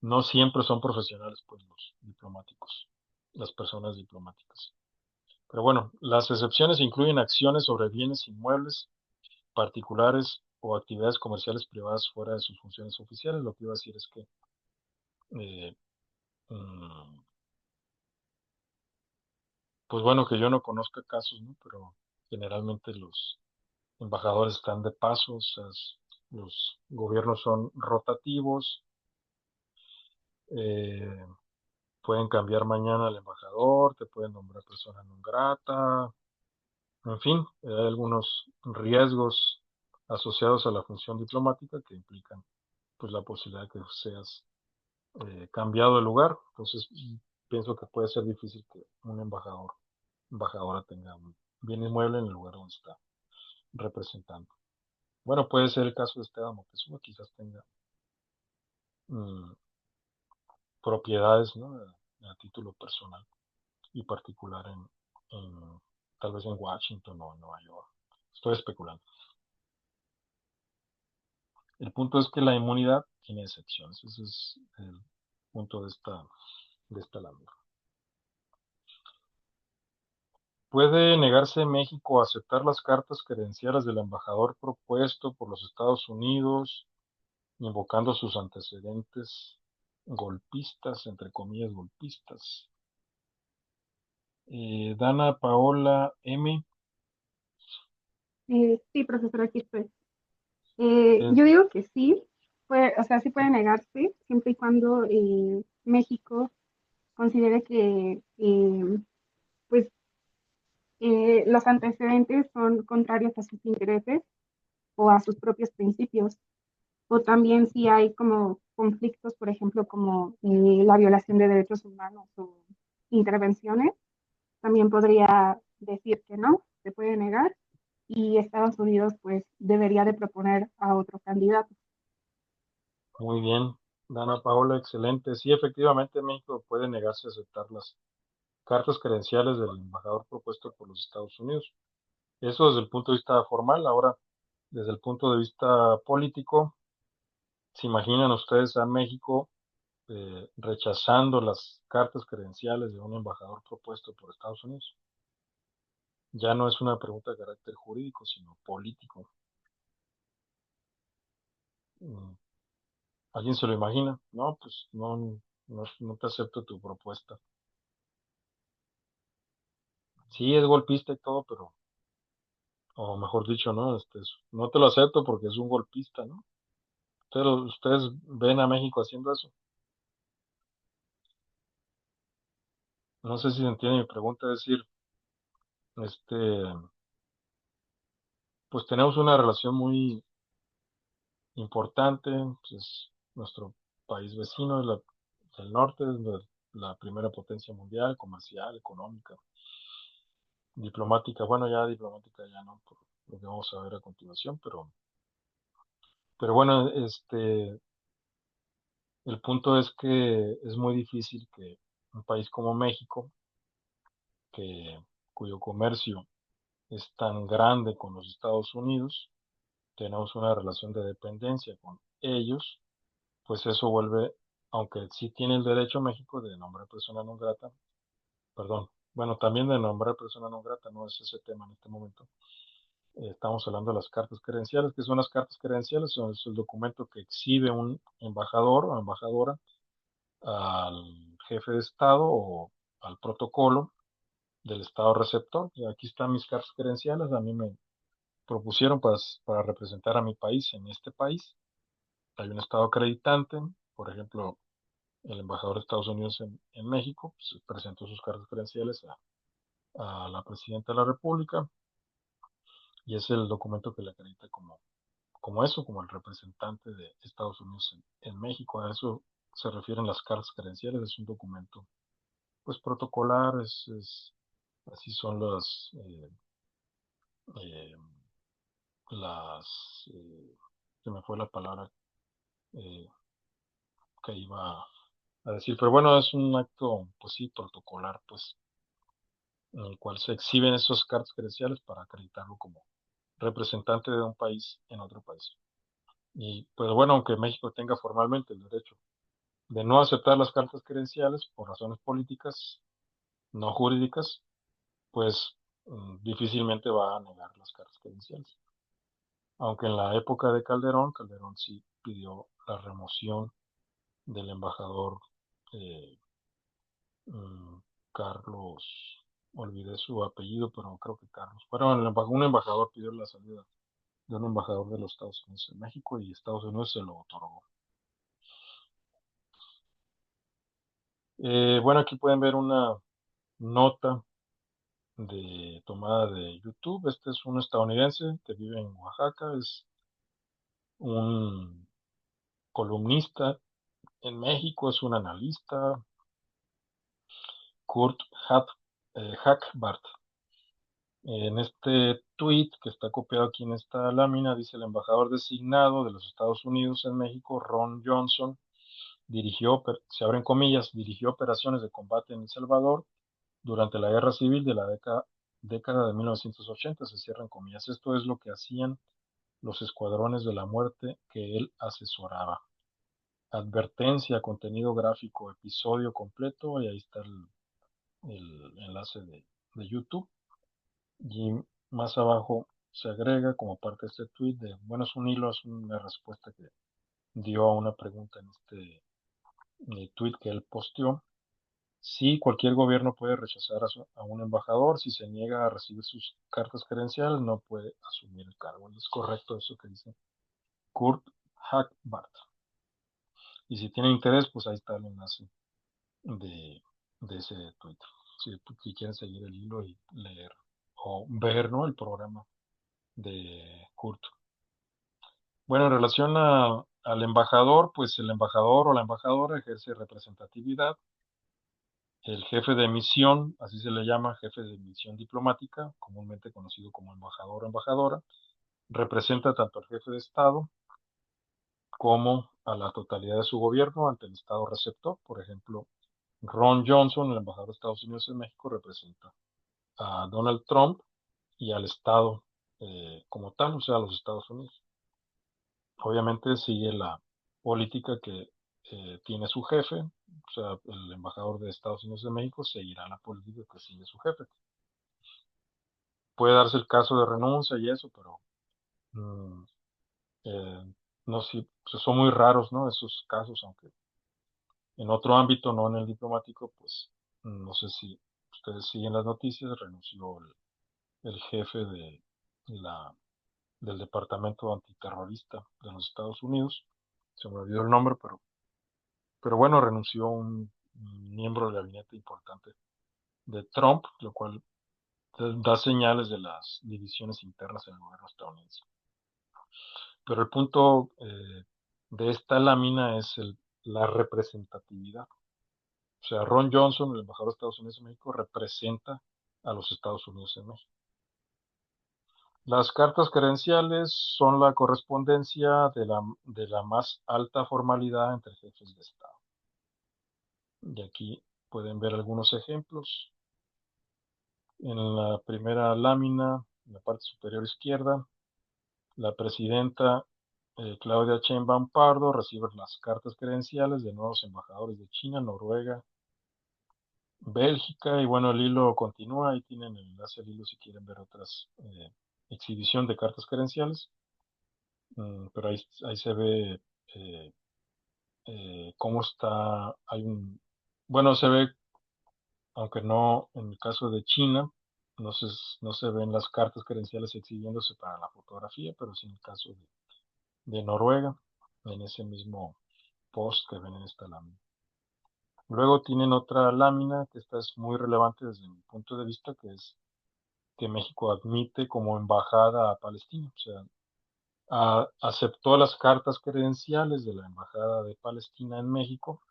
no siempre son profesionales, pues los diplomáticos, las personas diplomáticas. Pero bueno, las excepciones incluyen acciones sobre bienes inmuebles particulares o actividades comerciales privadas fuera de sus funciones oficiales. Lo que iba a decir es que, eh, mm, pues bueno, que yo no conozca casos, ¿no? Pero generalmente los embajadores están de paso, o sea, los gobiernos son rotativos, eh, pueden cambiar mañana al embajador, te pueden nombrar persona non grata, en fin, hay algunos riesgos asociados a la función diplomática que implican pues la posibilidad de que seas cambiado de lugar. Entonces, pienso que puede ser difícil que un embajadora tenga un bien inmueble en el lugar donde está representando. Bueno, puede ser el caso de Esteban Moctezuma, quizás tenga mm, propiedades, ¿no?, a título personal y particular tal vez en Washington o en Nueva York. Estoy especulando. El punto es que la inmunidad tiene excepciones. Ese es el punto de esta labor. ¿Puede negarse México a aceptar las cartas credenciales del embajador propuesto por los Estados Unidos, invocando sus antecedentes golpistas, entre comillas golpistas? Dana Paola M.
Sí, profesor, aquí estoy.
es-
Yo digo que sí, o sea, sí puede negarse, siempre y cuando México considere que pues, los antecedentes son contrarios a sus intereses o a sus propios principios, o también si hay como conflictos, por ejemplo, como la violación de derechos humanos o intervenciones, también podría decir que no, se puede negar y Estados Unidos pues debería de proponer a otro candidato.
Muy bien, Dana Paola, excelente. Sí, efectivamente, México puede negarse a aceptar las cartas credenciales del embajador propuesto por los Estados Unidos. Eso desde el punto de vista formal. Ahora, desde el punto de vista político, ¿se imaginan ustedes a México rechazando las cartas credenciales de un embajador propuesto por Estados Unidos? Ya no es una pregunta de carácter jurídico, sino político. Mm, ¿Alguien se lo imagina? No, pues no te acepto tu propuesta. Sí, es golpista y todo, pero, o mejor dicho, no, no te lo acepto porque es un golpista, ¿no? Ustedes ven a México haciendo eso. No sé si se entiende mi pregunta, es decir, este, pues tenemos una relación muy importante, pues es nuestro país vecino, es el norte, es la primera potencia mundial, comercial, económica, diplomática. Bueno, ya diplomática ya no, por lo que vamos a ver a continuación, pero bueno, el punto es que es muy difícil que un país como México, cuyo comercio es tan grande con los Estados Unidos, tenemos una relación de dependencia con ellos, pues eso vuelve, aunque sí tiene el derecho México de nombrar persona non grata, perdón, bueno, también de nombrar persona non grata, no es ese tema en este momento. Estamos hablando de las cartas credenciales. ¿Qué son las cartas credenciales? Es el documento que exhibe un embajador o embajadora al jefe de Estado o al protocolo del Estado receptor. Y aquí están mis cartas credenciales. A mí me propusieron para representar a mi país en este país. Hay un Estado acreditante, por ejemplo, el embajador de Estados Unidos en México, pues, presentó sus cartas credenciales a la presidenta de la República y es el documento que le acredita como eso, como el representante de Estados Unidos en México. A eso se refieren las cartas credenciales, es un documento pues protocolar, así son eh, se me fue la palabra eh, que iba a decir, pero bueno, es un acto, pues sí, protocolar, pues, en el cual se exhiben esas cartas credenciales para acreditarlo como representante de un país en otro país. Y pues bueno, aunque México tenga formalmente el derecho de no aceptar las cartas credenciales por razones políticas, no jurídicas, pues difícilmente va a negar las cartas credenciales. Aunque en la época de Calderón sí pidió la remoción del embajador eh, mm, Carlos, olvidé su apellido, pero creo que Carlos. Bueno, un embajador pidió la salida de un embajador de los Estados Unidos en México y Estados Unidos se lo otorgó. Bueno, aquí pueden ver una nota tomada de YouTube. Este es un estadounidense que vive en Oaxaca, es un columnista en México, es un analista, Kurt Hackbart. En este tweet que está copiado aquí en esta lámina, dice el embajador designado de los Estados Unidos en México, Ron Johnson, se abren comillas, dirigió operaciones de combate en El Salvador durante la guerra civil de la década de 1980, se cierran comillas. Esto es lo que hacían los escuadrones de la muerte que él asesoraba. Advertencia, contenido gráfico, episodio completo, y ahí está el enlace de YouTube. Y más abajo se agrega como parte de este tweet bueno, es un hilo, es una respuesta que dio a una pregunta en este tweet que él posteó. Sí, cualquier gobierno puede rechazar a un embajador si se niega a recibir sus cartas credenciales, no puede asumir el cargo. Es correcto eso que dice Kurt Hackbart. Y si tienen interés, pues ahí está el enlace de, de ese Twitter. Si quieren seguir el hilo y leer o ver, ¿no?, el programa de Kurt. Bueno, en relación al embajador, pues el embajador o la embajadora ejerce representatividad. El jefe de misión, así se le llama, jefe de misión diplomática, comúnmente conocido como embajador o embajadora, representa tanto al jefe de Estado como a la totalidad de su gobierno ante el Estado receptor. Por ejemplo, Ron Johnson, el embajador de Estados Unidos en México, representa a Donald Trump y al Estado como tal, o sea, a los Estados Unidos. Obviamente sigue la política que tiene su jefe, o sea, el embajador de Estados Unidos en México seguirá la política que sigue su jefe. Puede darse el caso de renuncia y eso, pero mm, no sé, pues son muy raros, ¿no?, esos casos, aunque en otro ámbito, no en el diplomático, pues no sé si ustedes siguen las noticias, renunció el jefe la, del Departamento Antiterrorista de los Estados Unidos, se me olvidó el nombre, pero bueno, renunció un miembro del gabinete importante de Trump, lo cual da señales de las divisiones internas en el gobierno estadounidense. Pero el punto de esta lámina es la representatividad. O sea, Ron Johnson, el embajador de Estados Unidos en México, representa a los Estados Unidos en México. Las cartas credenciales son la correspondencia de la más alta formalidad entre jefes de Estado. Y aquí pueden ver algunos ejemplos. En la primera lámina, en la parte superior izquierda, la presidenta Claudia Sheinbaum Pardo recibe las cartas credenciales de nuevos embajadores de China, Noruega, Bélgica, y bueno, el hilo continúa. Ahí tienen el enlace al hilo si quieren ver otras exhibición de cartas credenciales. Pero ahí se ve cómo está, bueno, se ve, aunque no en el caso de China, no se ven las cartas credenciales exhibiéndose para la fotografía, pero sí en el caso de Noruega, en ese mismo post que ven en esta lámina. Luego tienen otra lámina, que esta es muy relevante desde mi punto de vista, que es que México admite como embajada a Palestina. O sea, aceptó las cartas credenciales de la Embajada de Palestina en México,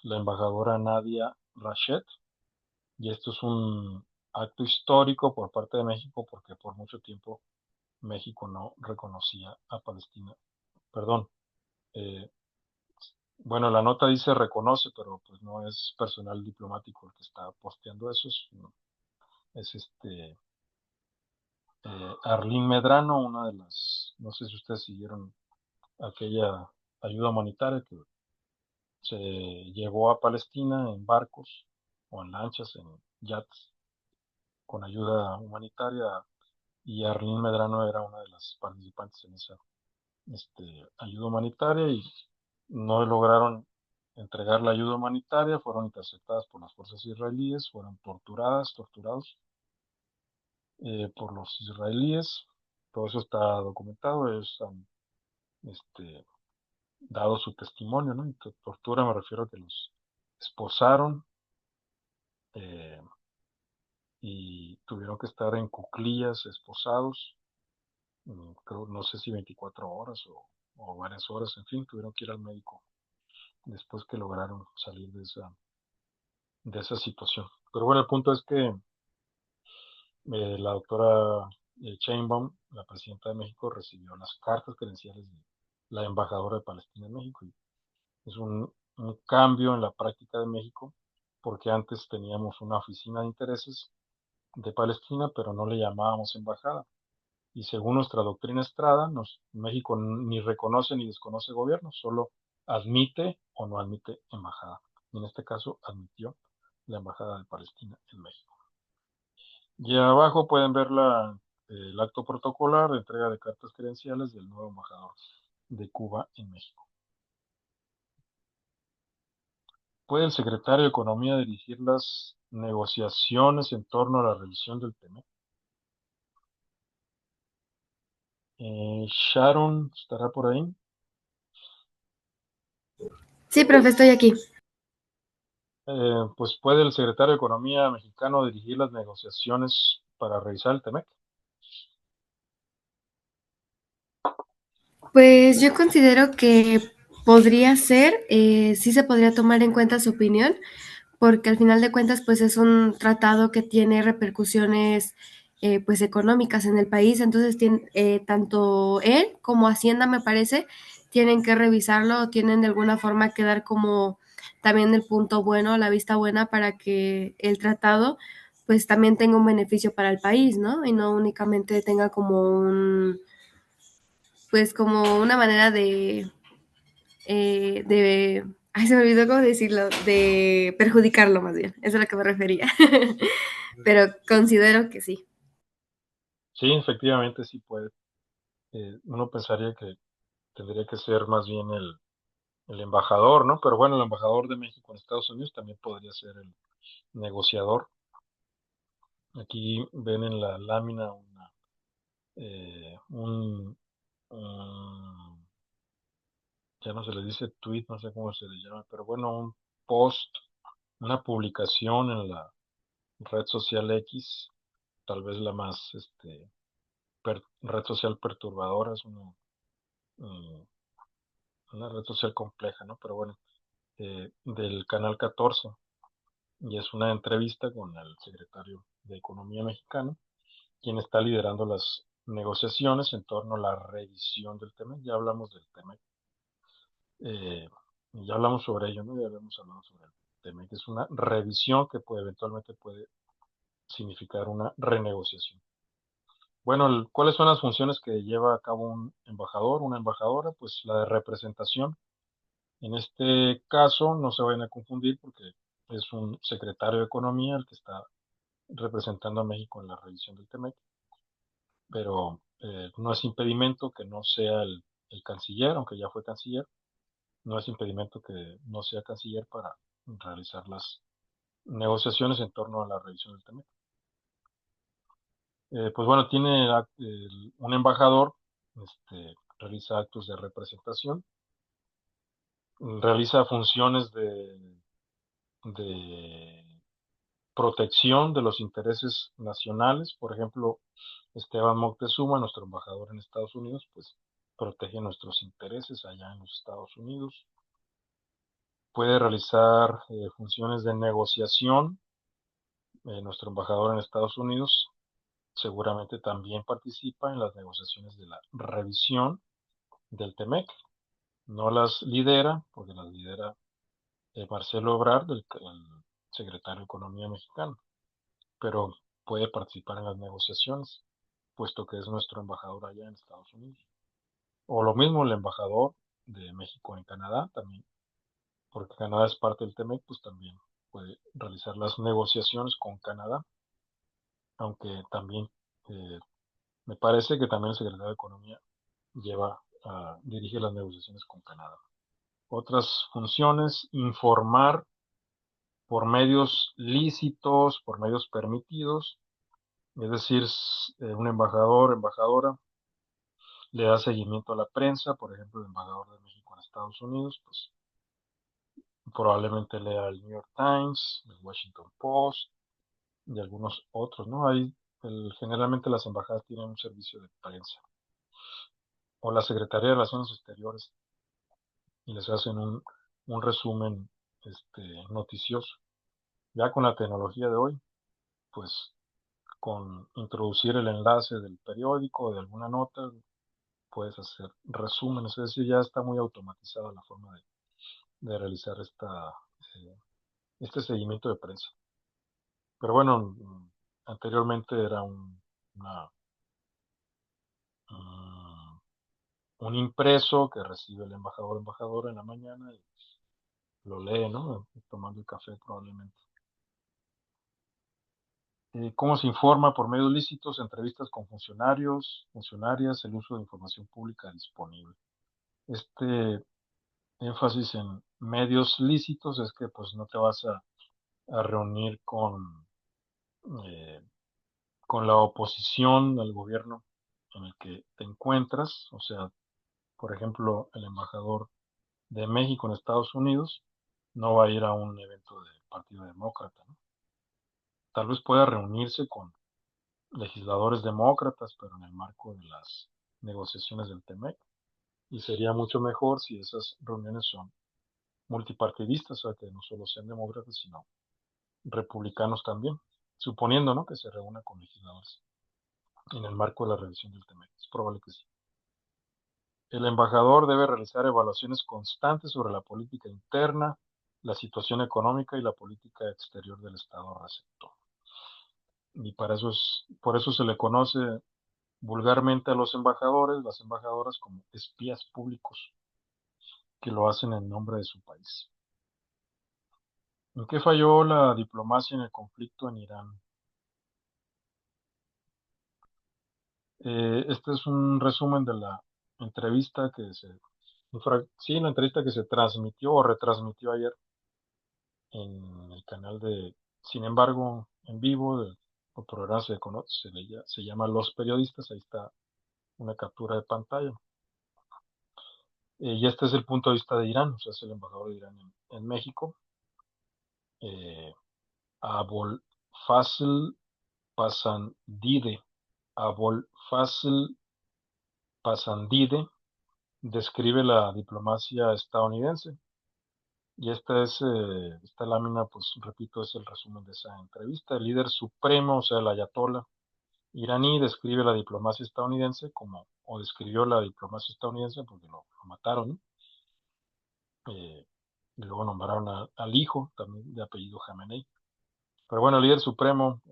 la embajadora Nadia Rachet, y esto es un acto histórico por parte de México porque por mucho tiempo México no reconocía a Palestina. Perdón, eh, bueno, la nota dice reconoce, pero pues no es personal diplomático el que está posteando eso, es Arlene Medrano, una de las, no sé si ustedes siguieron aquella ayuda humanitaria que se llevó a Palestina en barcos o en lanchas, en yates, con ayuda humanitaria, y Arlene Medrano era una de las participantes en esa ayuda humanitaria, y no lograron entregar la ayuda humanitaria, fueron interceptadas por las fuerzas israelíes, fueron torturados por los israelíes. Todo eso está documentado, ellos han dado su testimonio, ¿no? Y tortura me refiero a que los esposaron eh, y tuvieron que estar en cuclillas, esposados, creo, no sé si 24 horas o varias horas, en fin, tuvieron que ir al médico después que lograron salir de esa situación. Pero bueno, el punto es que la doctora Sheinbaum, la presidenta de México, recibió las cartas credenciales de la embajadora de Palestina en México. Y es un cambio en la práctica de México, porque antes teníamos una oficina de intereses de Palestina, pero no le llamábamos embajada. Y según nuestra doctrina Estrada, México ni reconoce ni desconoce gobierno, solo admite o no admite embajada. Y en este caso admitió la embajada de Palestina en México. Y abajo pueden ver el acto protocolar de entrega de cartas credenciales del nuevo embajador de Cuba en México. ¿Puede el secretario de Economía dirigir las negociaciones en torno a la revisión del TEMEC? Sharon estará por ahí.
Sí, profe, estoy aquí.
Pues puede el secretario de Economía mexicano dirigir las negociaciones para revisar el TEMEC.
Pues yo considero que podría ser, sí se podría tomar en cuenta su opinión, porque al final de cuentas pues es un tratado que tiene repercusiones pues económicas en el país, entonces tanto él como Hacienda me parece tienen que revisarlo, tienen de alguna forma que dar como también el punto bueno, la vista buena para que el tratado pues también tenga un beneficio para el país, ¿no? Y no únicamente tenga como pues como una manera ay, se me olvidó cómo decirlo, de perjudicarlo más bien, eso es a lo que me refería. Pero considero que sí.
Sí, efectivamente sí puede. Uno pensaría que tendría que ser más bien el embajador, ¿no? Pero bueno, el embajador de México en Estados Unidos también podría ser el negociador. Aquí ven en la lámina un, ya no se le dice tweet, no sé cómo se le llama, pero bueno, un post, una publicación en la red social X, tal vez la más red social perturbadora, es mm, una red social compleja, ¿no? Pero bueno, del Canal 14, y es una entrevista con el secretario de Economía mexicano, quien está liderando las negociaciones en torno a la revisión del tema. Ya hablamos del tema, ya hablamos sobre ello, ¿no? Ya habíamos hablado sobre el tema, que es una revisión que eventualmente puede significar una renegociación. Bueno, ¿cuáles son las funciones que lleva a cabo un embajador, una embajadora? Pues la de representación. En este caso, no se vayan a confundir porque es un secretario de Economía el que está representando a México en la revisión del TEMEC, pero no es impedimento que no sea el canciller, aunque ya fue canciller, no es impedimento que no sea canciller para realizar las negociaciones en torno a la revisión del TEMEC. Pues bueno, tiene un embajador, realiza actos de representación, realiza funciones de protección de los intereses nacionales. Por ejemplo, Esteban Moctezuma, nuestro embajador en Estados Unidos, pues protege nuestros intereses allá en los Estados Unidos. Puede realizar funciones de negociación. Nuestro embajador en Estados Unidos seguramente también participa en las negociaciones de la revisión del TEMEC. No las lidera, porque las lidera Marcelo Ebrard, el secretario de Economía mexicano, pero puede participar en las negociaciones, puesto que es nuestro embajador allá en Estados Unidos. O lo mismo el embajador de México en Canadá, también, porque Canadá es parte del TEMEC, pues también puede realizar las negociaciones con Canadá, aunque también me parece que también el secretario de Economía dirige las negociaciones con Canadá. Otras funciones: informar por medios lícitos, por medios permitidos, es decir, un embajador, embajadora, le da seguimiento a la prensa. Por ejemplo, el embajador de México en Estados Unidos, pues probablemente lea el New York Times, el Washington Post y algunos otros, ¿no? Generalmente las embajadas tienen un servicio de prensa, o la Secretaría de Relaciones Exteriores, y les hacen un resumen noticioso. Ya con la tecnología de hoy, pues con introducir el enlace del periódico o de alguna nota, puedes hacer resúmenes. Es decir, ya está muy automatizada la forma de realizar este seguimiento de prensa. Pero bueno, anteriormente era una, mm, un impreso que recibe el embajador o embajadora en la mañana y lo lee, ¿no? Tomando el café probablemente. ¿Cómo se informa? Por medios lícitos, entrevistas con funcionarios, funcionarias, el uso de información pública disponible. Este énfasis en medios lícitos es que pues no te vas a reunir eh, con la oposición al gobierno en el que te encuentras. O sea, por ejemplo, el embajador de México en Estados Unidos no va a ir a un evento del Partido Demócrata, ¿no? Tal vez pueda reunirse con legisladores demócratas, pero en el marco de las negociaciones del TEMEC. Y sería mucho mejor si esas reuniones son multipartidistas, o sea, que no solo sean demócratas, sino republicanos también, suponiendo, ¿no?, que se reúna con legisladores en el marco de la revisión del TEMEC. Es probable que sí. El embajador debe realizar evaluaciones constantes sobre la política interna, la situación económica y la política exterior del Estado receptor. Y por eso se le conoce vulgarmente a los embajadores, las embajadoras, como espías públicos, que lo hacen en nombre de su país. ¿En qué falló la diplomacia en el conflicto en Irán? Este es un resumen de la entrevista la entrevista que se transmitió o retransmitió ayer en el canal de Sin embargo, en vivo, del programa se llama Los Periodistas. Ahí está una captura de pantalla. Y este es el punto de vista de Irán, o sea, es el embajador de Irán en México, Abul Fazl Pasandide, Abolfazl Pasandide, describe la diplomacia estadounidense. Y esta lámina, pues repito, es el resumen de esa entrevista. El líder supremo, o sea, el ayatollah iraní, describe la diplomacia estadounidense o describió la diplomacia estadounidense porque lo mataron, ¿no? Y luego nombraron al hijo, también de apellido Jamenei. Pero bueno, el líder supremo,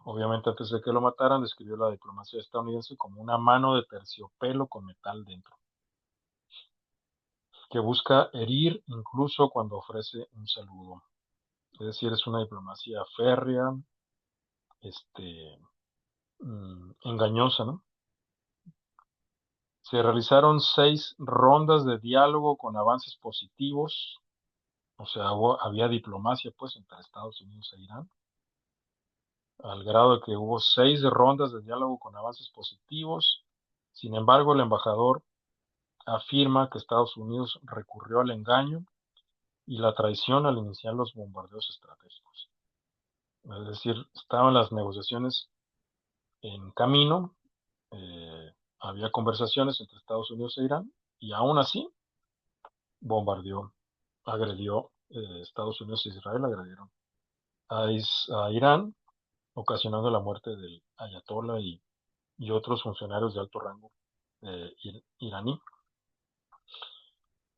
obviamente antes de que lo mataran, describió la diplomacia estadounidense como una mano de terciopelo con metal dentro, que busca herir incluso cuando ofrece un saludo. Es decir, es una diplomacia férrea, engañosa, ¿no? Se realizaron 6 rondas de diálogo con avances positivos, o sea, había diplomacia pues entre Estados Unidos e Irán, al grado de que hubo 6 rondas de diálogo con avances positivos. Sin embargo, el embajador afirma que Estados Unidos recurrió al engaño y la traición al iniciar los bombardeos estratégicos. Es decir, estaban las negociaciones en camino, había conversaciones entre Estados Unidos e Irán, y aún así agredió Estados Unidos e Israel, agredieron a Irán, ocasionando la muerte del ayatollah y otros funcionarios de alto rango iraní.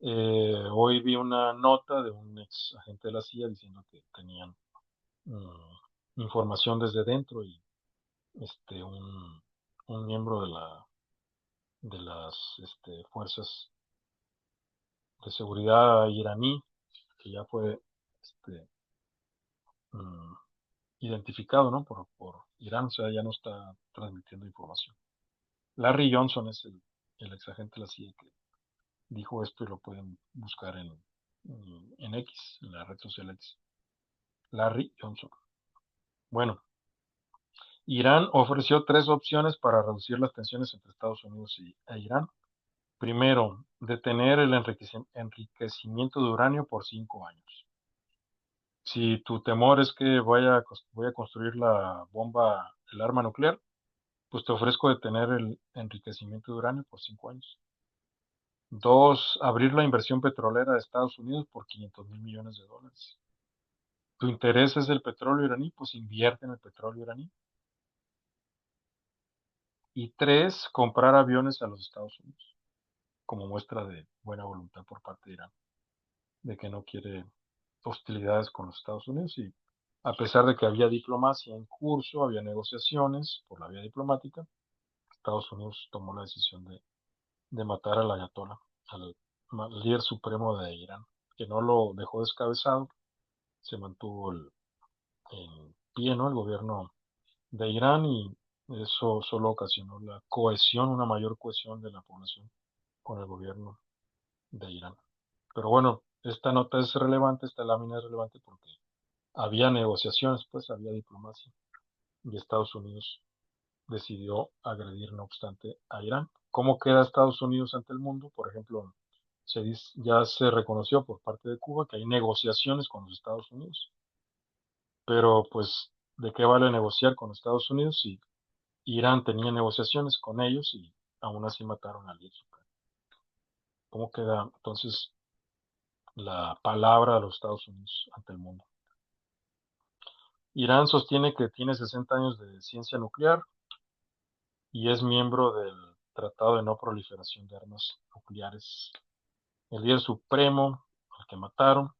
Hoy vi una nota de un ex agente de la CIA diciendo que tenían información desde dentro y un miembro de las fuerzas de seguridad iraní, que ya fue este, mm, identificado, ¿no? por Irán, o sea, ya no está transmitiendo información. Larry Johnson es el ex agente de la CIA que dijo esto y lo pueden buscar en X, en la red social X. Larry Johnson. Bueno, Irán ofreció 3 opciones para reducir las tensiones entre Estados Unidos e Irán. Primero, detener el enriquecimiento de uranio por 5 años. Si tu temor es que voy a construir el arma nuclear, pues te ofrezco detener el enriquecimiento de uranio por 5 años. 2, abrir la inversión petrolera de Estados Unidos por $500,000 millones. ¿Tu interés es el petróleo iraní? Pues invierte en el petróleo iraní. Y 3, comprar aviones a los Estados Unidos, como muestra de buena voluntad por parte de Irán, de que no quiere hostilidades con los Estados Unidos. Y a pesar de que había diplomacia en curso, había negociaciones por la vía diplomática, Estados Unidos tomó la decisión de matar al ayatollah, al líder supremo de Irán, que no lo dejó descabezado, se mantuvo en pie, ¿no? El gobierno de Irán, y eso solo ocasionó una mayor cohesión de la población con el gobierno de Irán. Pero bueno, esta nota es relevante, esta lámina es relevante porque había negociaciones, pues había diplomacia, y Estados Unidos decidió agredir, no obstante, a Irán. ¿Cómo queda Estados Unidos ante el mundo? Por ejemplo, ya se reconoció por parte de Cuba que hay negociaciones con los Estados Unidos, pero pues, ¿de qué vale negociar con Estados Unidos si Irán tenía negociaciones con ellos y aún así mataron al líder supremo? ¿Cómo queda entonces la palabra de los Estados Unidos ante el mundo? Irán sostiene que tiene 60 años de ciencia nuclear y es miembro del Tratado de No Proliferación de Armas Nucleares. El líder supremo, al que mataron,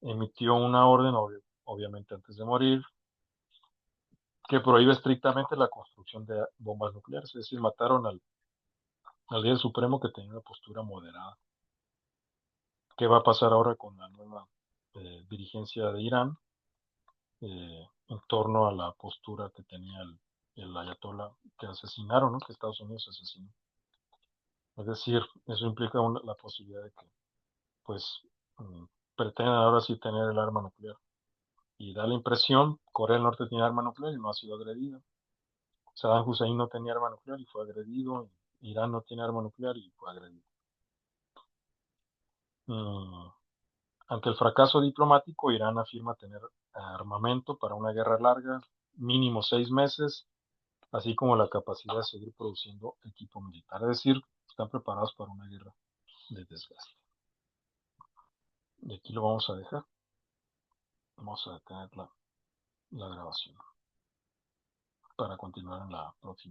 emitió una orden, obviamente antes de morir, que prohíbe estrictamente la construcción de bombas nucleares. Es decir, mataron al líder supremo, que tenía una postura moderada. ¿Qué va a pasar ahora con la nueva dirigencia de Irán en torno a la postura que tenía el ayatollah que asesinaron, ¿no? Que Estados Unidos asesinó? Es decir, eso implica la posibilidad de que, pues, mm, pretendan ahora sí tener el arma nuclear. Y da la impresión, Corea del Norte tiene arma nuclear y no ha sido agredida. Saddam Hussein no tenía arma nuclear y fue agredido. Irán no tiene arma nuclear y fue agredido. Mm, Ante el fracaso diplomático, Irán afirma tener armamento para una guerra larga, mínimo 6 meses, así como la capacidad de seguir produciendo equipo militar. Es decir, están preparados para una guerra de desgaste. Y aquí lo vamos a dejar. Vamos a detener la grabación para continuar en la próxima.